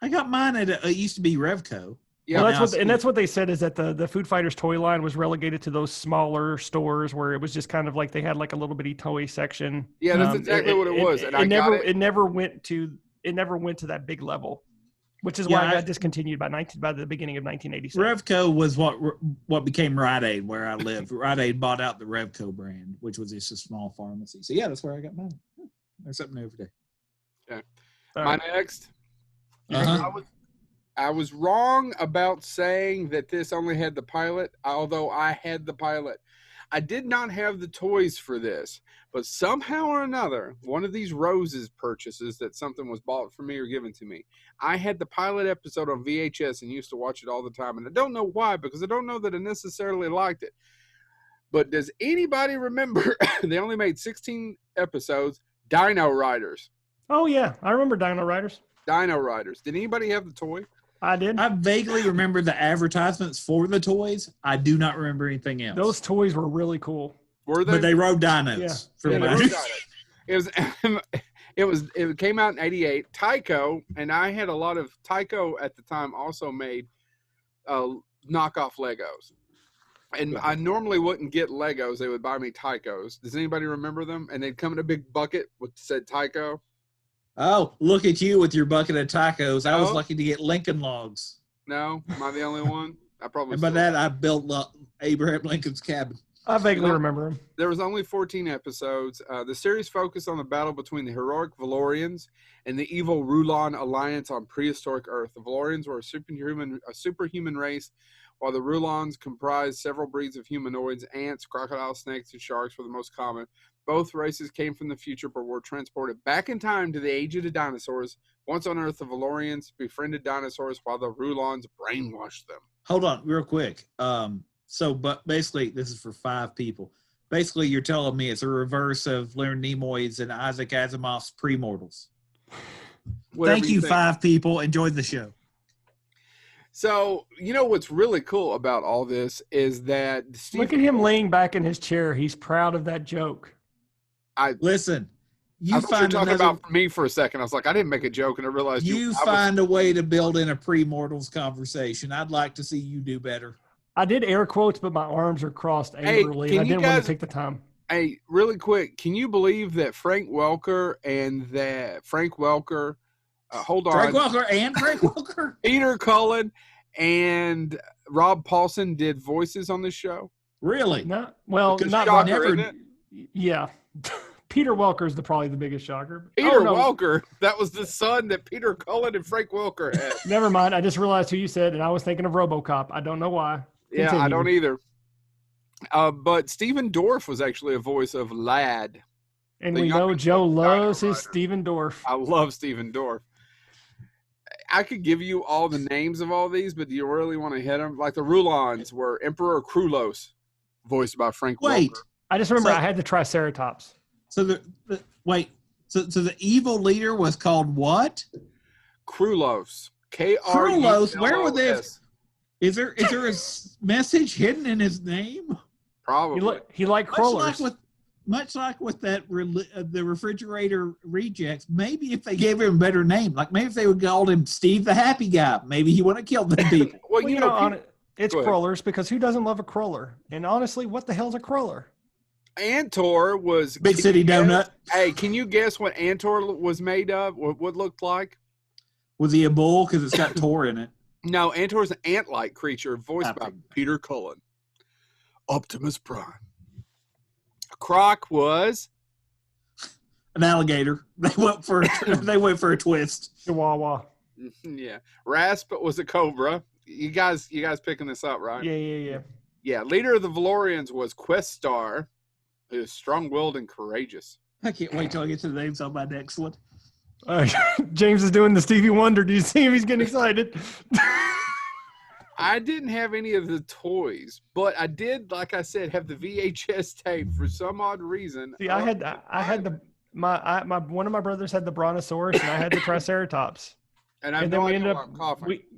C: I got mine at. It used to be Revco.
B: Yeah, well, that's what they said is that the Food Fighters toy line was relegated to those smaller stores where it was just kind of like they had like a little bitty toy section.
A: Yeah, that's exactly what it was. And
B: it never went to that big level. Which is why I got discontinued by the beginning of 1987.
C: Revco was what became Rite Aid where I lived. Rite Aid bought out the Revco brand, which was just a small pharmacy. So yeah, that's where I got mine. There's something new every day.
A: Okay. My next. I was wrong about saying that this only had the pilot, although I had the pilot. I did not have the toys for this, but somehow or another, one of these Roses purchases that something was bought for me or given to me, I had the pilot episode on VHS and used to watch it all the time. And I don't know why, because I don't know that I necessarily liked it. But does anybody remember, they only made 16 episodes, Dino Riders?
B: Oh, yeah. I remember Dino Riders.
A: Dino Riders. Did anybody have the toy?
B: I did.
C: I vaguely remember the advertisements for the toys. I do not remember anything else.
B: Those toys were really cool.
A: Were they?
C: But they rode dinos.
B: Yeah.
A: They rode dinos. It came out in 88. Tyco, and I had a lot of Tyco at the time also made knockoff Legos. And I normally wouldn't get Legos. They would buy me Tycos. Does anybody remember them? And they'd come in a big bucket with said Tyco.
C: Oh, look at you with your bucket of tacos. I was lucky to get Lincoln Logs.
A: No? Am I the only one? I probably.
C: And by that, I built Abraham Lincoln's cabin.
B: I vaguely remember him.
A: There was only 14 episodes. The series focused on the battle between the heroic Valorians and the evil Rulon alliance on prehistoric Earth. The Valorians were a superhuman race, while the Rulons comprised several breeds of humanoids. Ants, crocodile, snakes, and sharks were the most common. Both races came from the future but were transported back in time to the age of the dinosaurs. Once on Earth, the Valorians befriended dinosaurs while the Rulons brainwashed them.
C: Hold on, real quick. But basically, this is for 5 people. Basically, you're telling me it's a reverse of Leonard Nimoy's and Isaac Asimov's Premortals. Thank you, 5 people. Enjoyed the show.
A: So, you know what's really cool about all this is that
B: look at him laying back in his chair. He's proud of that joke.
C: Listen.
A: I thought you were talking about me for a second. I was like, I didn't make a joke, and I realized
C: you find a way to build in a Premortals conversation. I'd like to see you do better.
B: I did air quotes, but my arms are crossed angrily. I didn't want to take the time.
A: Hey, really quick, can you believe that Frank Welker hold on.
C: Frank Welker?
A: Peter Cullen and Rob Paulson did voices on this show?
C: Really?
B: Not
A: shocker, isn't it?
B: Yeah. Peter Welker is probably the biggest shocker.
A: Peter Welker, that was the son that Peter Cullen and Frank Welker had.
B: Never mind. I just realized who you said, and I was thinking of RoboCop. I don't know why.
A: Continue. Yeah, I don't either. But Stephen Dorff was actually a voice of Lad.
B: And we know Joe loves his Stephen Dorff.
A: I love Stephen Dorff. I could give you all the names of all these, but do you really want to hit them? Like the Rulons were Emperor Krulos, voiced by Frank Welker.
B: I just remember I had the Triceratops.
C: So the evil leader was called what?
A: Krulos.
C: Krulos. Where were they? Is there a message hidden in his name?
A: Probably.
B: He liked crawlers.
C: Much like with that the refrigerator rejects, maybe if they gave him a better name, like maybe if they would call him Steve the Happy Guy, maybe he wouldn't have killed them people.
B: Well, you know, it's crawlers because who doesn't love a crawler? And honestly, what the hell's a crawler?
A: Antor was
C: Big City Donut.
A: Hey, can you guess what Antor was made of? What looked like?
C: Was he a bull? Because it's got Tor in it.
A: No, Antor's an ant-like creature voiced by Peter Cullen. Optimus Prime. Croc was
C: an alligator. They went for a twist.
B: Chihuahua.
A: Yeah. Rasp was a cobra. You guys picking this up, right?
B: Yeah.
A: Yeah. Leader of the Valorians was Questar, who is strong-willed and courageous.
C: I can't wait till I get to the names on my next one.
B: James is doing the Stevie Wonder. Do you see him? He's getting excited.
A: I didn't have any of the toys, but I did, like I said, have the VHS tape for some odd reason.
B: See, one of my brothers had the Brontosaurus, and I had the Triceratops.
A: And then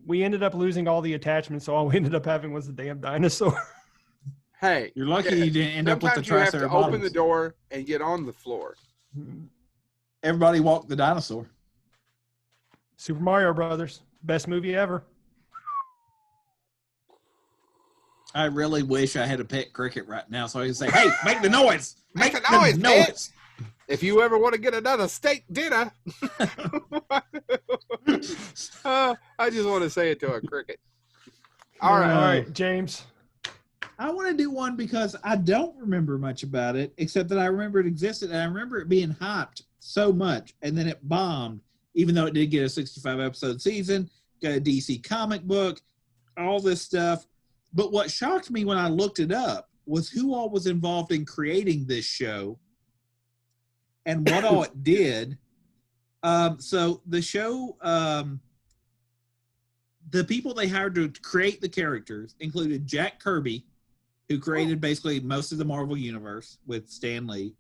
B: we ended up losing all the attachments, so all we ended up having was the damn dinosaur.
A: Hey,
C: you're lucky you didn't end up with the Triceratops.
A: You have to open the door and get on the floor.
C: Everybody walked the dinosaur.
B: Super Mario Brothers, best movie ever.
C: I really wish I had a pet cricket right now so I could say, hey, make the noise.
A: Make the noise, bitch. If you ever want to get another steak dinner. I just want to say it to a cricket. All right,
B: James.
C: I want to do one because I don't remember much about it, except that I remember it existed, and I remember it being hyped so much, and then it bombed, even though it did get a 65-episode season, got a DC comic book, all this stuff. But what shocked me when I looked it up was who all was involved in creating this show and what all it did. So the show, the people they hired to create the characters included Jack Kirby, who created basically most of the Marvel Universe with Stan Lee.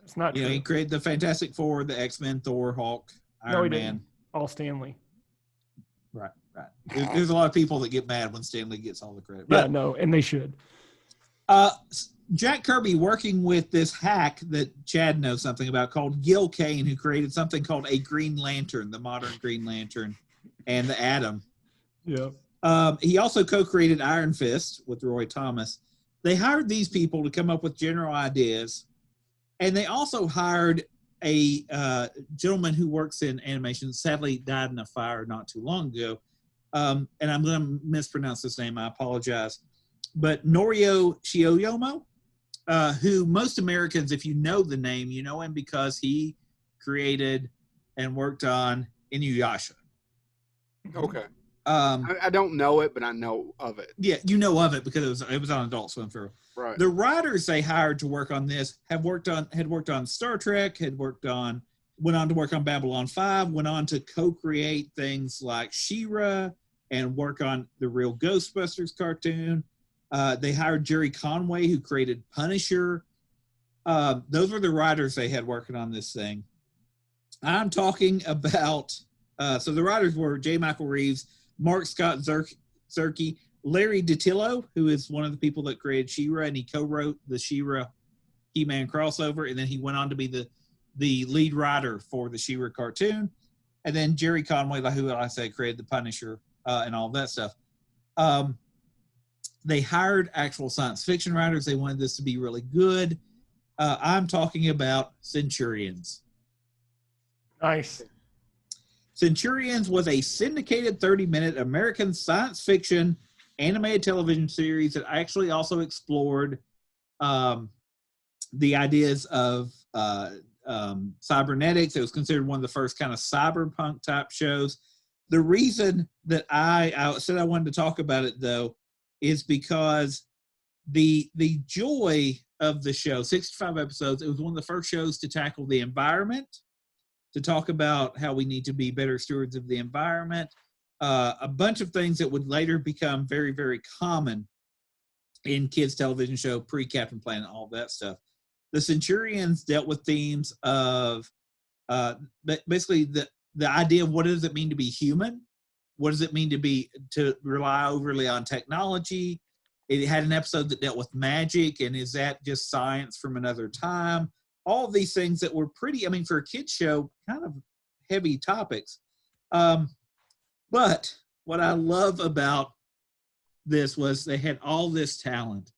B: That's not true.
C: He created the Fantastic Four, the X-Men, Thor, Hulk, Iron Man.
B: Didn't. All Stan Lee.
C: Right. There's a lot of people that get mad when Stan Lee gets all the credit. But,
B: yeah, no, and they should.
C: Jack Kirby working with this hack that Chad knows something about called Gil Kane, who created something called a Green Lantern, the modern Green Lantern, and the Atom.
B: Yeah.
C: He also co-created Iron Fist with Roy Thomas. They hired these people to come up with general ideas, and they also hired a gentleman who works in animation, sadly died in a fire not too long ago. And I'm going to mispronounce his name. I apologize. But Norio Shioyomo, who most Americans, if you know the name, you know him because he created and worked on Inuyasha.
A: Okay. I don't know it, but I know of it.
C: Yeah, you know of it because it was on Adult Swim for
A: right.
C: The writers they hired to work on this had worked on Star Trek, went on to work on Babylon 5, went on to co-create things like She-Ra and work on the real Ghostbusters cartoon. They hired Jerry Conway, who created Punisher. Those were the writers they had working on this thing. I'm talking about, so the writers were J. Michael Reeves, Mark Scott Zerke, Larry DiTillo, who is one of the people that created She-Ra, and he co-wrote the She-Ra He-Man crossover, and then he went on to be the lead writer for the She-Ra cartoon. And then Jerry Conway, who I said created the Punisher and all that stuff. They hired actual science fiction writers. They wanted this to be really good. I'm talking about Centurions.
B: Nice.
C: Centurions was a syndicated 30-minute American science fiction animated television series that actually also explored the ideas of cybernetics. It was considered one of the first kind of cyberpunk type shows. The reason that I said I wanted to talk about it, though, is because the joy of the show, 65 episodes, it was one of the first shows to tackle the environment, to talk about how we need to be better stewards of the environment, a bunch of things that would later become very, very common in kids' television show, pre-Captain Planet, all that stuff. The Centurions dealt with themes of basically the idea of what does it mean to be human, what does it mean to rely overly on technology? It had an episode that dealt with magic, and is that just science from another time? All of these things that were pretty, I mean, for a kid's show, kind of heavy topics. But what I love about this was they had all this talent,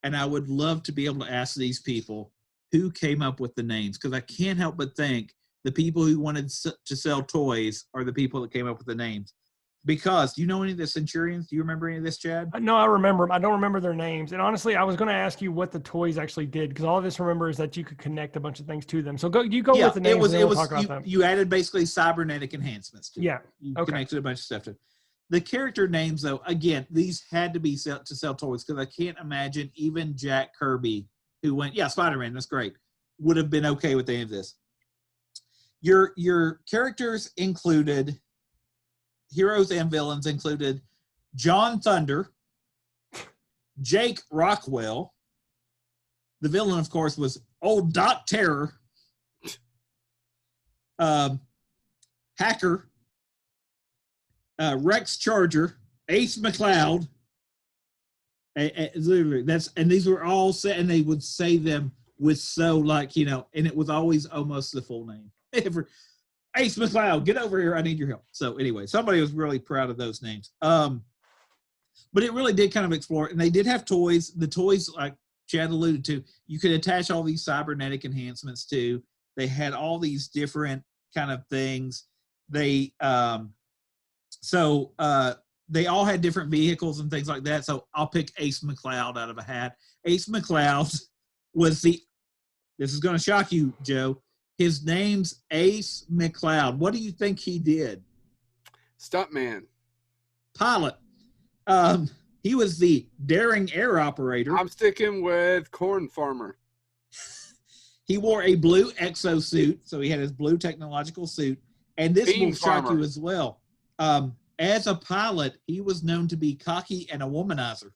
C: and I would love to be able to ask these people who came up with the names, because I can't help but think the people who wanted to sell toys are the people that came up with the names. Because, do you know any of the Centurions? Do you remember any of this, Chad?
B: No, I remember. I don't remember their names. And honestly, I was going to ask you what the toys actually did, because all of this remember is that you could connect a bunch of things to them. So go with the names. We'll talk about them.
C: You added basically cybernetic enhancements to it. You connected a bunch of stuff to it. The character names, though, again, these had to be to sell toys, because I can't imagine even Jack Kirby, who went, yeah, Spider-Man, that's great, would have been okay with any of this. Your characters included, heroes and villains included John Thunder, Jake Rockwell. The villain, of course, was old Doc Terror, Hacker, Rex Charger, Ace McCloud. Literally, and these were all set, and they would say them with and it was always almost the full name. Ace McCloud, get over here, I need your help. So anyway, somebody was really proud of those names. But it really did kind of explore, and they did have toys. The toys, like Chad alluded to, you could attach all these cybernetic enhancements to. They had all these different kind of things. They they all had different vehicles and things like that. So I'll pick Ace McCloud out of a hat. Ace McCloud was this is going to shock you, Joe. His name's Ace McCloud. What do you think he did?
A: Stuntman.
C: Pilot. He was the daring air operator.
A: I'm sticking with corn farmer.
C: He wore a blue exosuit, so he had his blue technological suit. And this will shock you as well. As a pilot, he was known to be cocky and a womanizer.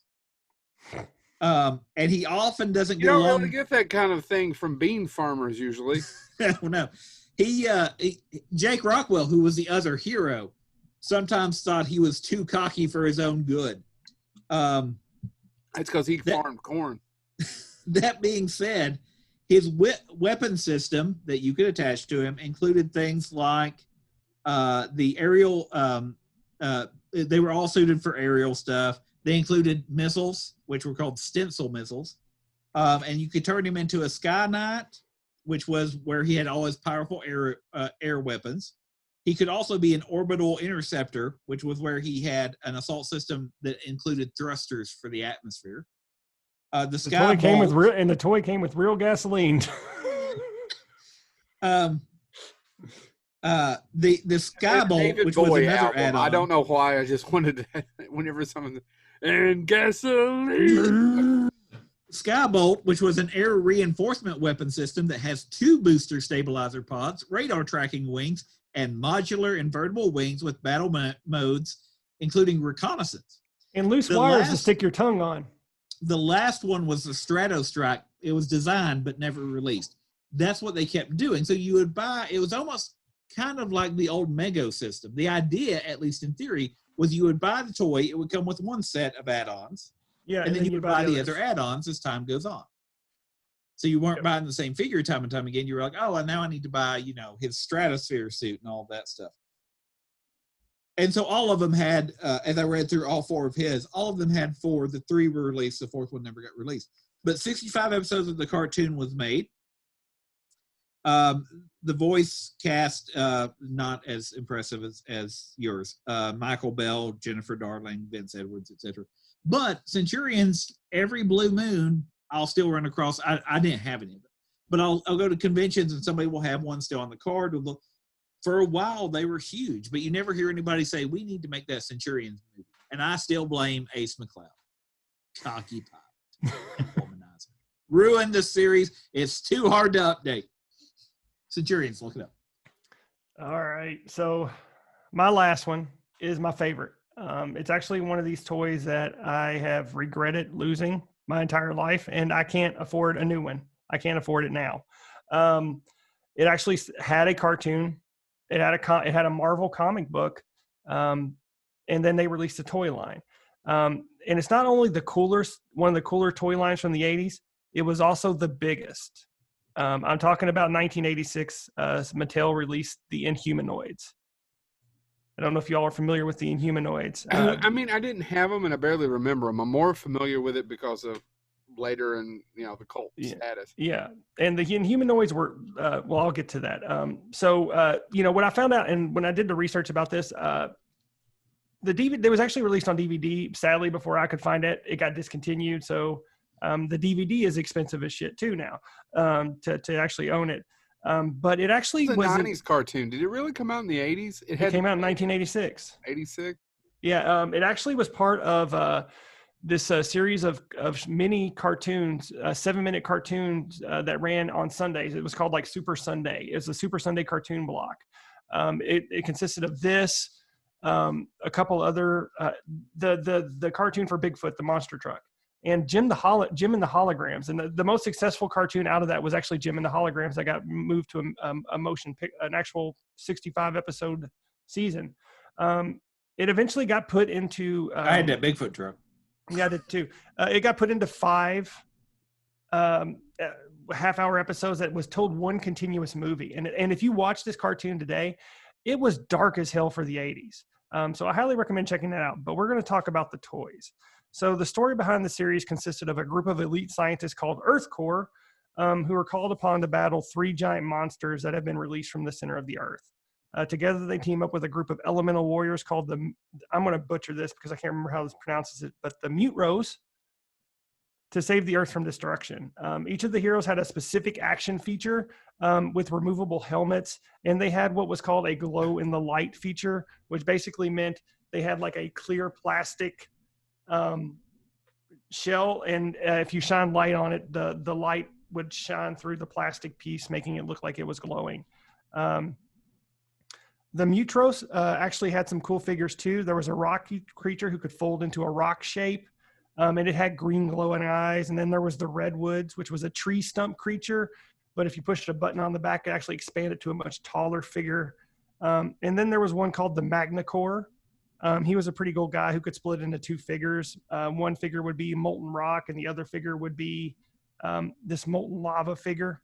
C: And he often doesn't
A: get along. You don't really get that kind of thing from bean farmers usually.
C: No. Jake Rockwell, who was the other hero, sometimes thought he was too cocky for his own good.
A: That's because he farmed corn.
C: That being said, his weapon system that you could attach to him included things like the aerial. They were all suited for aerial stuff. They included missiles, which were called stencil missiles. And you could turn him into a Sky Knight, which was where he had all his powerful air weapons. He could also be an orbital interceptor, which was where he had an assault system that included thrusters for the atmosphere. The toy
B: came with real gasoline.
C: The Skybolt, which was another add-on.
A: I don't know why. I just wanted to, whenever someone and gasoline.
C: Skybolt, which was an air reinforcement weapon system that has 2 booster stabilizer pods, radar tracking wings, and modular invertible wings with battle modes, including reconnaissance.
B: And loose wires to stick your tongue on.
C: The last one was the Stratostrike. It was designed but never released. That's what they kept doing. So you would buy, it was almost kind of like the old Mego system. The idea, at least in theory, was you would buy the toy, it would come with one set of add-ons, and then you would buy the other add-ons as time goes on. So you weren't buying the same figure time and time again. You were like, oh, and now I need to buy, his stratosphere suit and all that stuff. And so all of them had, as I read through all 4 of his, all of them had 4. The 3 were released. The 4th one never got released. But 65 episodes of the cartoon was made. The voice cast, not as impressive as yours. Michael Bell, Jennifer Darling, Vince Edwards, etc. But Centurions, every blue moon, I'll still run across. I didn't have any of it. But I'll go to conventions and somebody will have one still on the card. For a while, they were huge. But you never hear anybody say, we need to make that Centurions movie. And I still blame Ace McCloud. Cocky pie. Womanizer. Ruined the series. It's too hard to update. Centurions, look it up.
B: All right. So my last one is my favorite. It's actually one of these toys that I have regretted losing my entire life, and I can't afford a new one. I can't afford it now. It actually had a cartoon. It had a Marvel comic book. and then they released a toy line. And it's not only one of the cooler toy lines from the 80s, it was also the biggest. I'm talking about 1986. Mattel released the Inhumanoids. I don't know if y'all are familiar with the Inhumanoids.
A: I mean, I didn't have them, and I barely remember them. I'm more familiar with it because of later and the cult status.
B: Yeah, and the Inhumanoids were. Well, I'll get to that. What I found out, and when I did the research about this, the DVD, it was actually released on DVD. Sadly, before I could find it, it got discontinued. So the DVD is expensive as shit too now to actually own it. But it actually
A: was a 90s cartoon. Did it really come out in the 80s?
B: It came out in 1986.
A: 86?
B: Yeah, it actually was part of this series of mini cartoons, 7-minute cartoons that ran on Sundays. It was called like Super Sunday. It was a Super Sunday cartoon block. It consisted of this, a couple other, the cartoon for Bigfoot, the monster truck, and Jim and the Holograms. And the most successful cartoon out of that was actually Jim and the Holograms that got moved to a motion pic, an actual 65 episode season. It eventually got put into.
C: I had that Bigfoot truck.
B: Yeah, I did too. It got put into 5 half-hour episodes that was told one continuous movie. And if you watch this cartoon today, it was dark as hell for the 80s. So I highly recommend checking that out. But we're going to talk about the toys. So the story behind the series consisted of a group of elite scientists called Earth Corps, who were called upon to battle 3 giant monsters that have been released from the center of the Earth. Together, they team up with a group of elemental warriors called I'm going to butcher this because I can't remember how this pronounces it, but the Mute Rose, to save the Earth from destruction. Each of the heroes had a specific action feature with removable helmets, and they had what was called a glow in the light feature, which basically meant they had like a clear plastic shell, and if you shine light on it, the light would shine through the plastic piece, making it look like it was glowing. The Mutros actually had some cool figures too. There was a rock creature who could fold into a rock shape, and it had green glowing eyes. And then there was the Redwoods, which was a tree stump creature, but if you pushed a button on the back, it actually expanded to a much taller figure. And then there was one called the Magnacore. He was a pretty cool guy who could split into 2 figures. One figure would be molten rock, and the other figure would be this molten lava figure.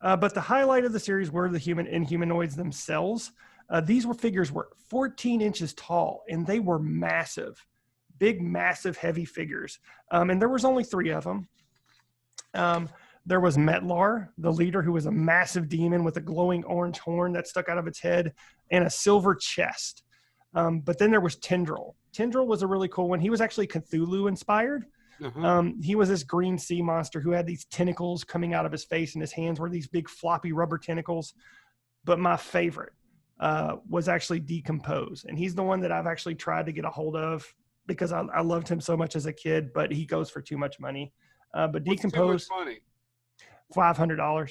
B: But the highlight of the series were the Inhumanoids themselves. These figures were 14 inches tall, and they were massive, big, massive, heavy figures. And there was only 3 of them. There was Metlar, the leader, who was a massive demon with a glowing orange horn that stuck out of its head and a silver chest. But then there was Tendril. Tendril was a really cool one. He was actually Cthulhu inspired. Uh-huh. He was this green sea monster who had these tentacles coming out of his face, and his hands were these big floppy rubber tentacles. But my favorite was actually Decompose. And he's the one that I've actually tried to get a hold of because I loved him so much as a kid, but he goes for too much money. But Decompose,
A: too much money?
B: $500.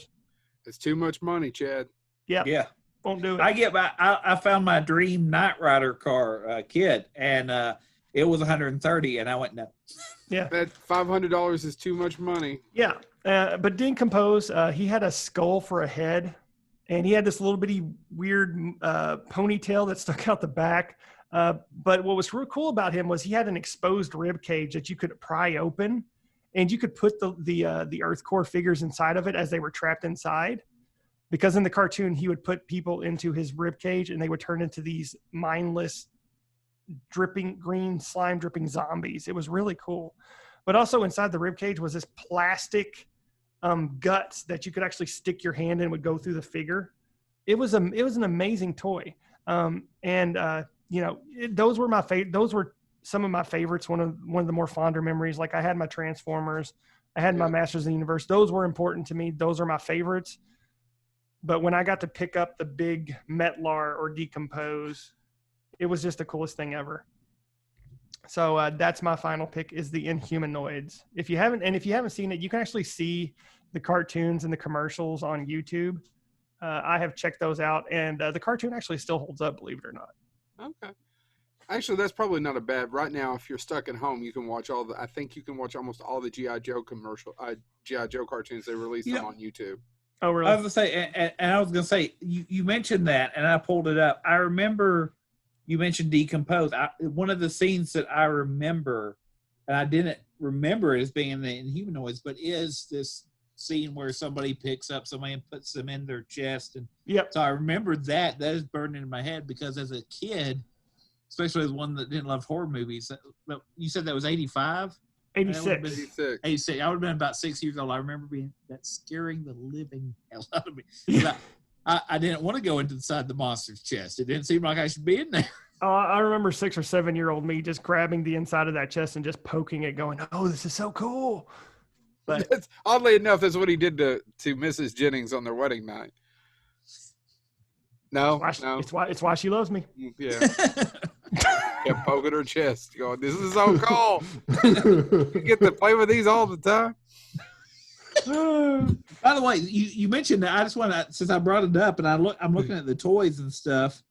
A: It's too much money, Chad.
C: Yeah.
B: Won't do it.
C: I found my dream Knight Rider car kit, and it was $130, and I went, no.
B: Yeah.
A: That $500 is too much money.
B: Yeah. But Decompose, he had a skull for a head, and he had this little bitty weird ponytail that stuck out the back. But what was real cool about him was he had an exposed rib cage that you could pry open, and you could put the Earth Core figures inside of it as they were trapped inside. Because in the cartoon, he would put people into his rib cage, and they would turn into these mindless, dripping green slime dripping zombies. It was really cool. But also inside the rib cage was this plastic guts that you could actually stick your hand in, would go through the figure. It was an amazing toy. Those were some of my favorites. One of the more fonder memories. Like I had my Transformers, I had my Masters of the Universe. Those were important to me. Those are my favorites. But when I got to pick up the big Metlar or Decompose, it was just the coolest thing ever. So that's my final pick, is the Inhumanoids. If you haven't seen it, you can actually see the cartoons and the commercials on YouTube. I have checked those out, and the cartoon actually still holds up, believe it or not.
A: Okay. Actually, that's probably not a bad. Right now, if you're stuck at home, you can watch I think you can watch almost all the G.I. Joe G.I. Joe cartoons. They release them on YouTube.
B: Oh, really?
C: I was going to say, you mentioned that, and I pulled it up. I remember you mentioned decompose. One of the scenes that I remember, and I didn't remember it as being in the Inhumanoids, but is this scene where somebody picks up somebody and puts them in their chest. And so I remember that is burned into my head because as a kid, especially as one that didn't love horror movies, you said that was 85?
B: 86.
C: 86. I would have been about 6 years old. I remember that scaring the living hell out of me. I didn't want to go inside the monster's chest. It didn't seem like I should be in there.
B: I remember 6 or 7 year old me just grabbing the inside of that chest and just poking it, going, "Oh, this is so cool." But
A: oddly enough, that's what he did to Mrs. Jennings on their wedding night. No,
B: it's why she loves me.
A: Yeah. Kept poking her chest, going, "This is so cool. You get to play with these all the time."
C: By the way, you mentioned that. I just want to, since I brought it up, and I'm looking at the toys and stuff.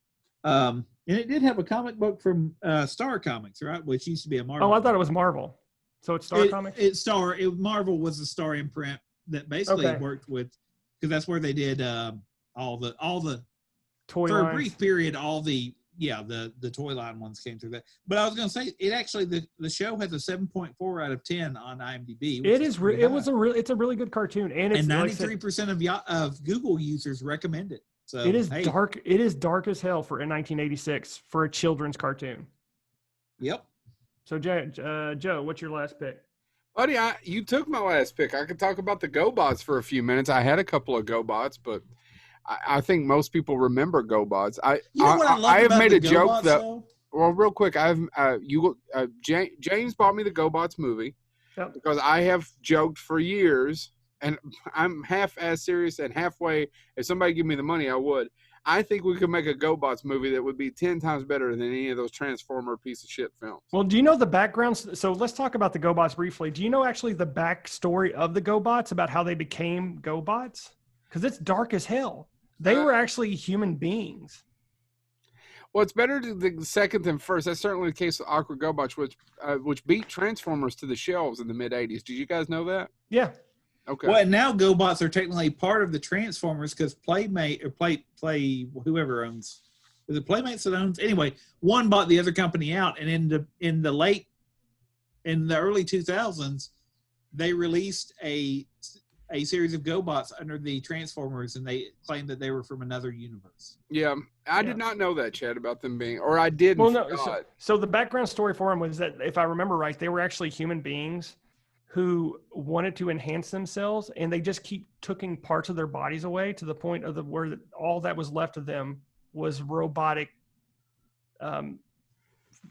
C: And it did have a comic book from Star Comics, right? Which used to be a Marvel.
B: Oh, I thought it was Marvel. So it's Star Comics?
C: Marvel was the Star imprint that basically worked with, because that's where they did all the
B: toy
C: for
B: lines.
C: A brief period, all the toy line ones came through that. But I was going to say, it actually, the show has a 7.4 out of 10 on IMDb.
B: It's a really good cartoon. And
C: 93% of Google users recommend it. So
B: it is dark. It is dark as hell for in 1986 for a children's cartoon.
C: Yep.
B: So Joe, what's your last pick?
A: Buddy, you took my last pick. I could talk about the Gobots for a few minutes. I had a couple of Gobots, but I think most people remember Gobots. I have made a joke that. Well, real quick, James bought me the Gobots movie because I have joked for years, and I'm half as serious and halfway. If somebody give me the money, I would. I think we could make a Gobots movie that would be 10 times better than any of those Transformer piece of shit films.
B: Well, do you know the backgrounds? So let's talk about the Gobots briefly. Do you know actually the backstory of the Gobots about how they became Gobots? Because it's dark as hell. They were actually human beings.
A: Well, it's better to the second than first. That's certainly the case with Awkward Gobots, which beat Transformers to the shelves in the mid-'80s. Did you guys know that?
B: Yeah.
A: Okay.
C: Well, and now Gobots are technically part of the Transformers because Playmate or Play whoever owns, is it Playmates that owns? Anyway, one bought the other company out, and in the early 2000s, they released a series of Gobots under the Transformers, and they claimed that they were from another universe.
A: Yeah, I did not know that, Chad, about them being, or I did.
B: Well, no. So the background story for them was that, if I remember right, they were actually human beings who wanted to enhance themselves, and they just keep taking parts of their bodies away to the point of where all that was left of them was robotic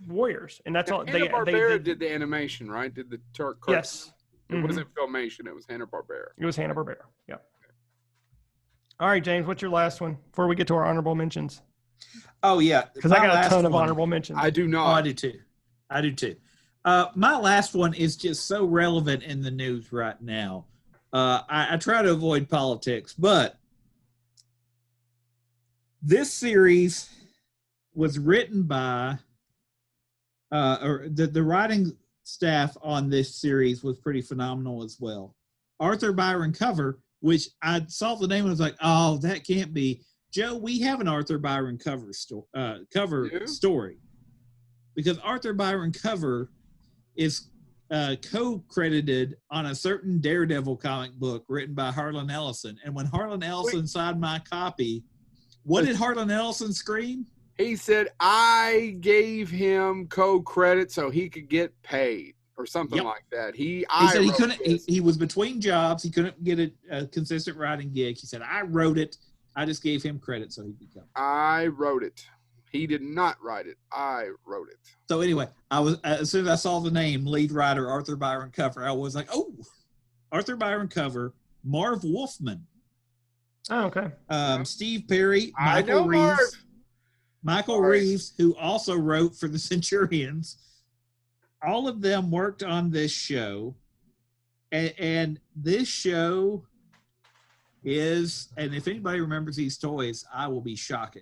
B: warriors, and that's all.
A: Hanna-Barbera did the animation, right? Did the Turk?
B: Yes.
A: It wasn't Filmation. It was Hanna-Barbera.
B: It was Hanna-Barbera. Yeah. All right, James, what's your last one before we get to our honorable mentions?
C: Oh yeah,
B: because I got a ton of honorable mentions.
A: I do not.
C: Oh, I do too. My last one is just so relevant in the news right now. I try to avoid politics, but this series was written by, or the writing staff on this series was pretty phenomenal as well. Arthur Byron cover, which I saw the name and was like, oh, that can't be. Joe, we have an Arthur Byron cover story, because Arthur Byron cover is co-credited on a certain Daredevil comic book written by Harlan Ellison. And when Harlan Ellison signed my copy, what did Harlan Ellison scream?
A: He said, I gave him co-credit so he could get paid or something like that. He said
C: he was between jobs. He couldn't get a consistent writing gig. He said, I wrote it. I just gave him credit so he could come.
A: I wrote it. He did not write it. I wrote it.
C: So anyway, as soon as I saw the name, lead writer Arthur Byron cover, I was like, oh, Arthur Byron cover, Marv Wolfman.
B: Oh, okay.
C: Steve Perry, Michael Reeves, who also wrote for the Centurions. All of them worked on this show. And this show is, and if anybody remembers these toys, I will be shocked.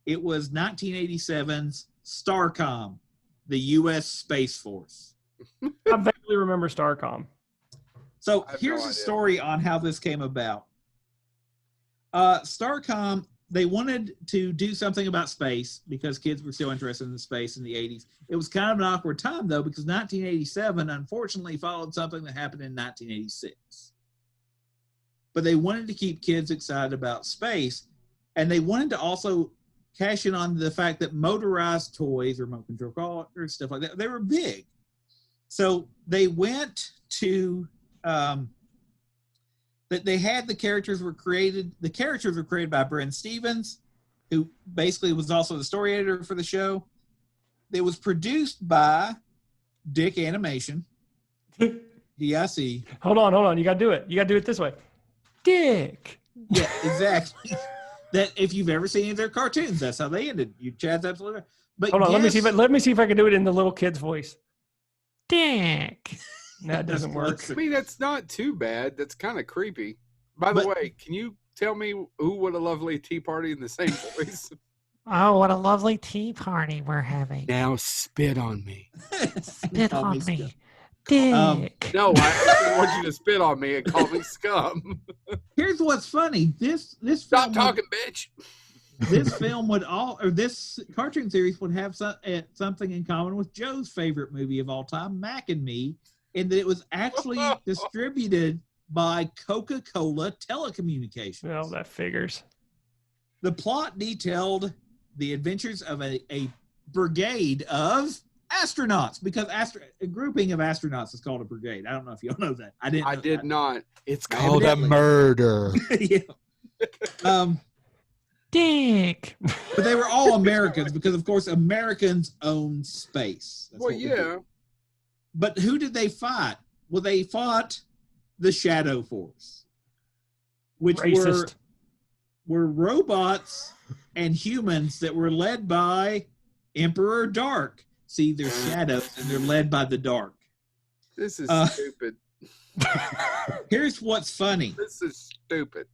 C: It was 1987's Starcom, the U.S. Space Force.
B: I vaguely remember Starcom.
C: So here's a story on how this came about. Starcom they wanted to do something about space because kids were still interested in space in the 80s. It was kind of an awkward time, though, because 1987, unfortunately, followed something that happened in 1986. But they wanted to keep kids excited about space, and they wanted to also cash in on the fact that motorized toys, remote control cars, stuff like that, they were big. So they went to... that they had the characters were created by Brent Stevens, who basically was also the story editor for the show. It was produced by Dick Animation. DIC.
B: Hold on. You got to do it. You got to do it this way. Dick.
C: Yeah, exactly. That if you've ever seen any of their cartoons, that's how they ended. Chad's absolutely right. But
B: hold on, let me see if I can do it in the little kid's voice. Dick. That doesn't work.
A: I mean, that's not too bad. That's kind of creepy. By the way, can you tell me who would a lovely tea party in the same voice?
D: Oh, what a lovely tea party we're having.
A: Now spit on me.
D: Spit on me. Dick.
A: No, I want you to spit on me and call me scum.
C: Here's what's funny. This
A: Stop talking, bitch.
C: This film this cartoon series would have something in common with Joe's favorite movie of all time, Mac and Me, in that it was actually distributed by Coca-Cola Telecommunications.
B: Well, that figures.
C: The plot detailed the adventures of a brigade of astronauts, because a grouping of astronauts is called a brigade. I don't know if you all know that. I did
A: not. It's
C: called
A: a murder.
C: Yeah.
B: Dick.
C: But they were all Americans because, of course, Americans own space.
A: Well, yeah.
C: But who did they fight? Well, they fought the Shadow Force, which were robots and humans that were led by Emperor Dark. See, they're shadows and they're led by the dark.
A: This is stupid.
C: Here's what's funny.
A: This is stupid.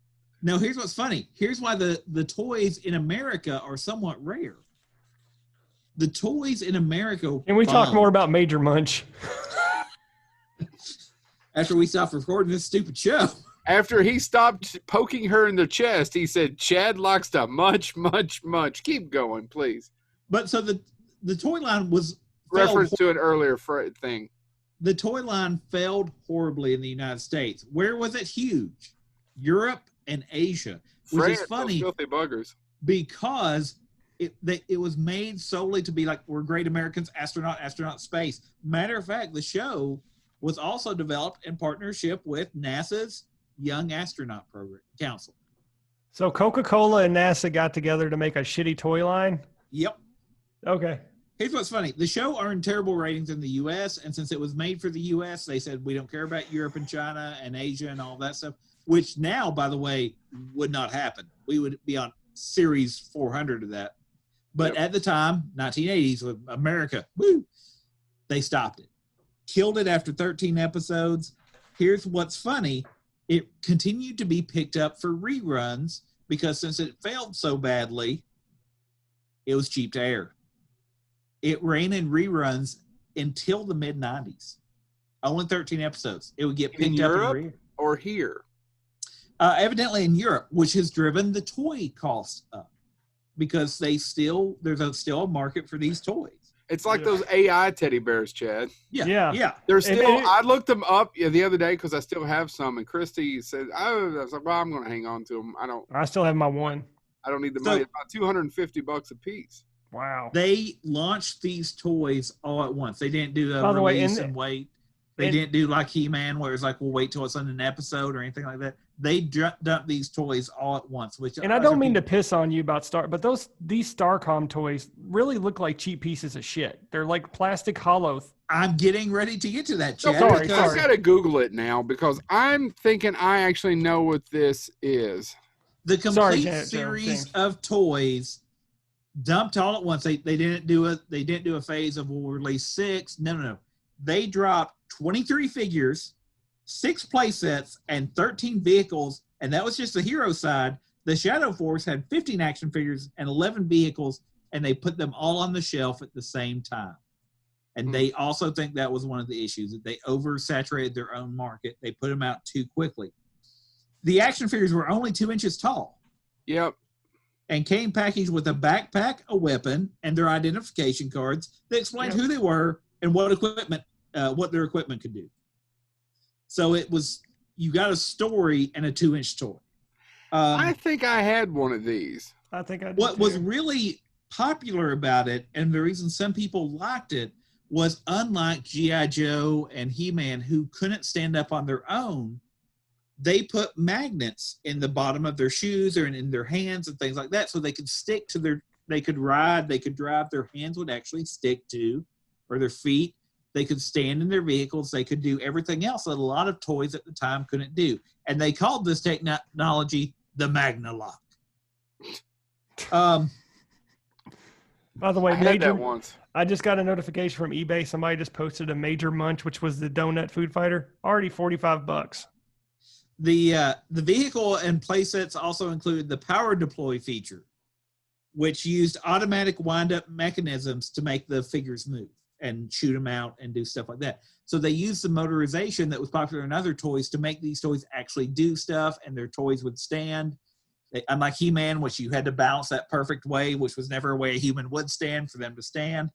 C: No, here's what's funny. Here's why the toys in America are somewhat rare. The toys in America.
B: Can we talk more about Major Munch?
C: After we stopped recording this stupid show.
A: After he stopped poking her in the chest, he said, Chad likes to munch, munch, munch. Keep going, please.
C: But so the toy line was...
A: Reference to an earlier thing.
C: The toy line failed horribly in the United States. Where was it huge? Europe and Asia. Which is funny.
A: Filthy buggers.
C: Because it was made solely to be like, we're great Americans, astronaut space. Matter of fact, the show was also developed in partnership with NASA's Young Astronaut Program Council.
B: So Coca-Cola and NASA got together to make a shitty toy line?
C: Yep.
B: Okay.
C: Here's what's funny. The show earned terrible ratings in the U.S., and since it was made for the U.S., they said, we don't care about Europe and China and Asia and all that stuff, which now, by the way, would not happen. We would be on Series 400 of that. But at the time, 1980s, with America, they stopped it. Killed it after 13 episodes. Here's what's funny. It continued to be picked up for reruns because since it failed so badly, it was cheap to air. It ran in reruns until the mid-90s. Only 13 episodes. It would get picked
A: in
C: up
A: Europe
C: in
A: or here?
C: Evidently in Europe, which has driven the toy cost up because there's still a market for these toys.
A: It's like those AI teddy bears, Chad.
C: Yeah.
A: They're still. I looked them up the other day because I still have some, and Christy said, "I was like, well, I'm going to hang on to them.
B: I still have my one.
A: I don't need the money. About $250 a piece."
B: Wow.
C: They launched these toys all at once. They didn't do a release and wait. They didn't do like He-Man, where it's like, we'll wait till it's on an episode or anything like that. They dumped these toys all at once. And
B: I don't mean to piss on you about but these Starcom toys really look like cheap pieces of shit. They're like plastic hollow.
C: I'm getting ready to get to that, Chad.
B: Sorry.
A: I got to Google it now because I'm thinking I actually know what this is.
C: The complete series of toys dumped all at once. They didn't do a phase of we'll release 6. No. They dropped 23 figures, 6 play sets, and 13 vehicles, and that was just the hero side. The Shadow Force had 15 action figures and 11 vehicles, and they put them all on the shelf at the same time. And they also think that was one of the issues, that they oversaturated their own market. They put them out too quickly. The action figures were only 2 inches tall.
A: Yep.
C: and came packaged with a backpack, a weapon, and their identification cards that explained who they were and what their equipment could do. So it was, you got a story and a 2-inch toy.
A: I think I had one of these.
B: I think I did.
C: What was really popular about it, and the reason some people liked it, was unlike G.I. Joe and He-Man, who couldn't stand up on their own, they put magnets in the bottom of their shoes or in their hands and things like that, so they could stick to they could ride, they could drive, their hands would actually stick to, or their feet. They could stand in their vehicles. They could do everything else that a lot of toys at the time couldn't do. And they called this technology the Magna Lock.
B: By the way,
A: I had that once.
B: I just got a notification from eBay. Somebody just posted a Major Munch, which was the donut food fighter, already $45.
C: The vehicle and playsets also included the power deploy feature, which used automatic wind-up mechanisms to make the figures move and shoot them out and do stuff like that. So they used the motorization that was popular in other toys to make these toys actually do stuff, and their toys would stand. Unlike He-Man, which you had to balance that perfect way, which was never a way a human would stand for them to stand.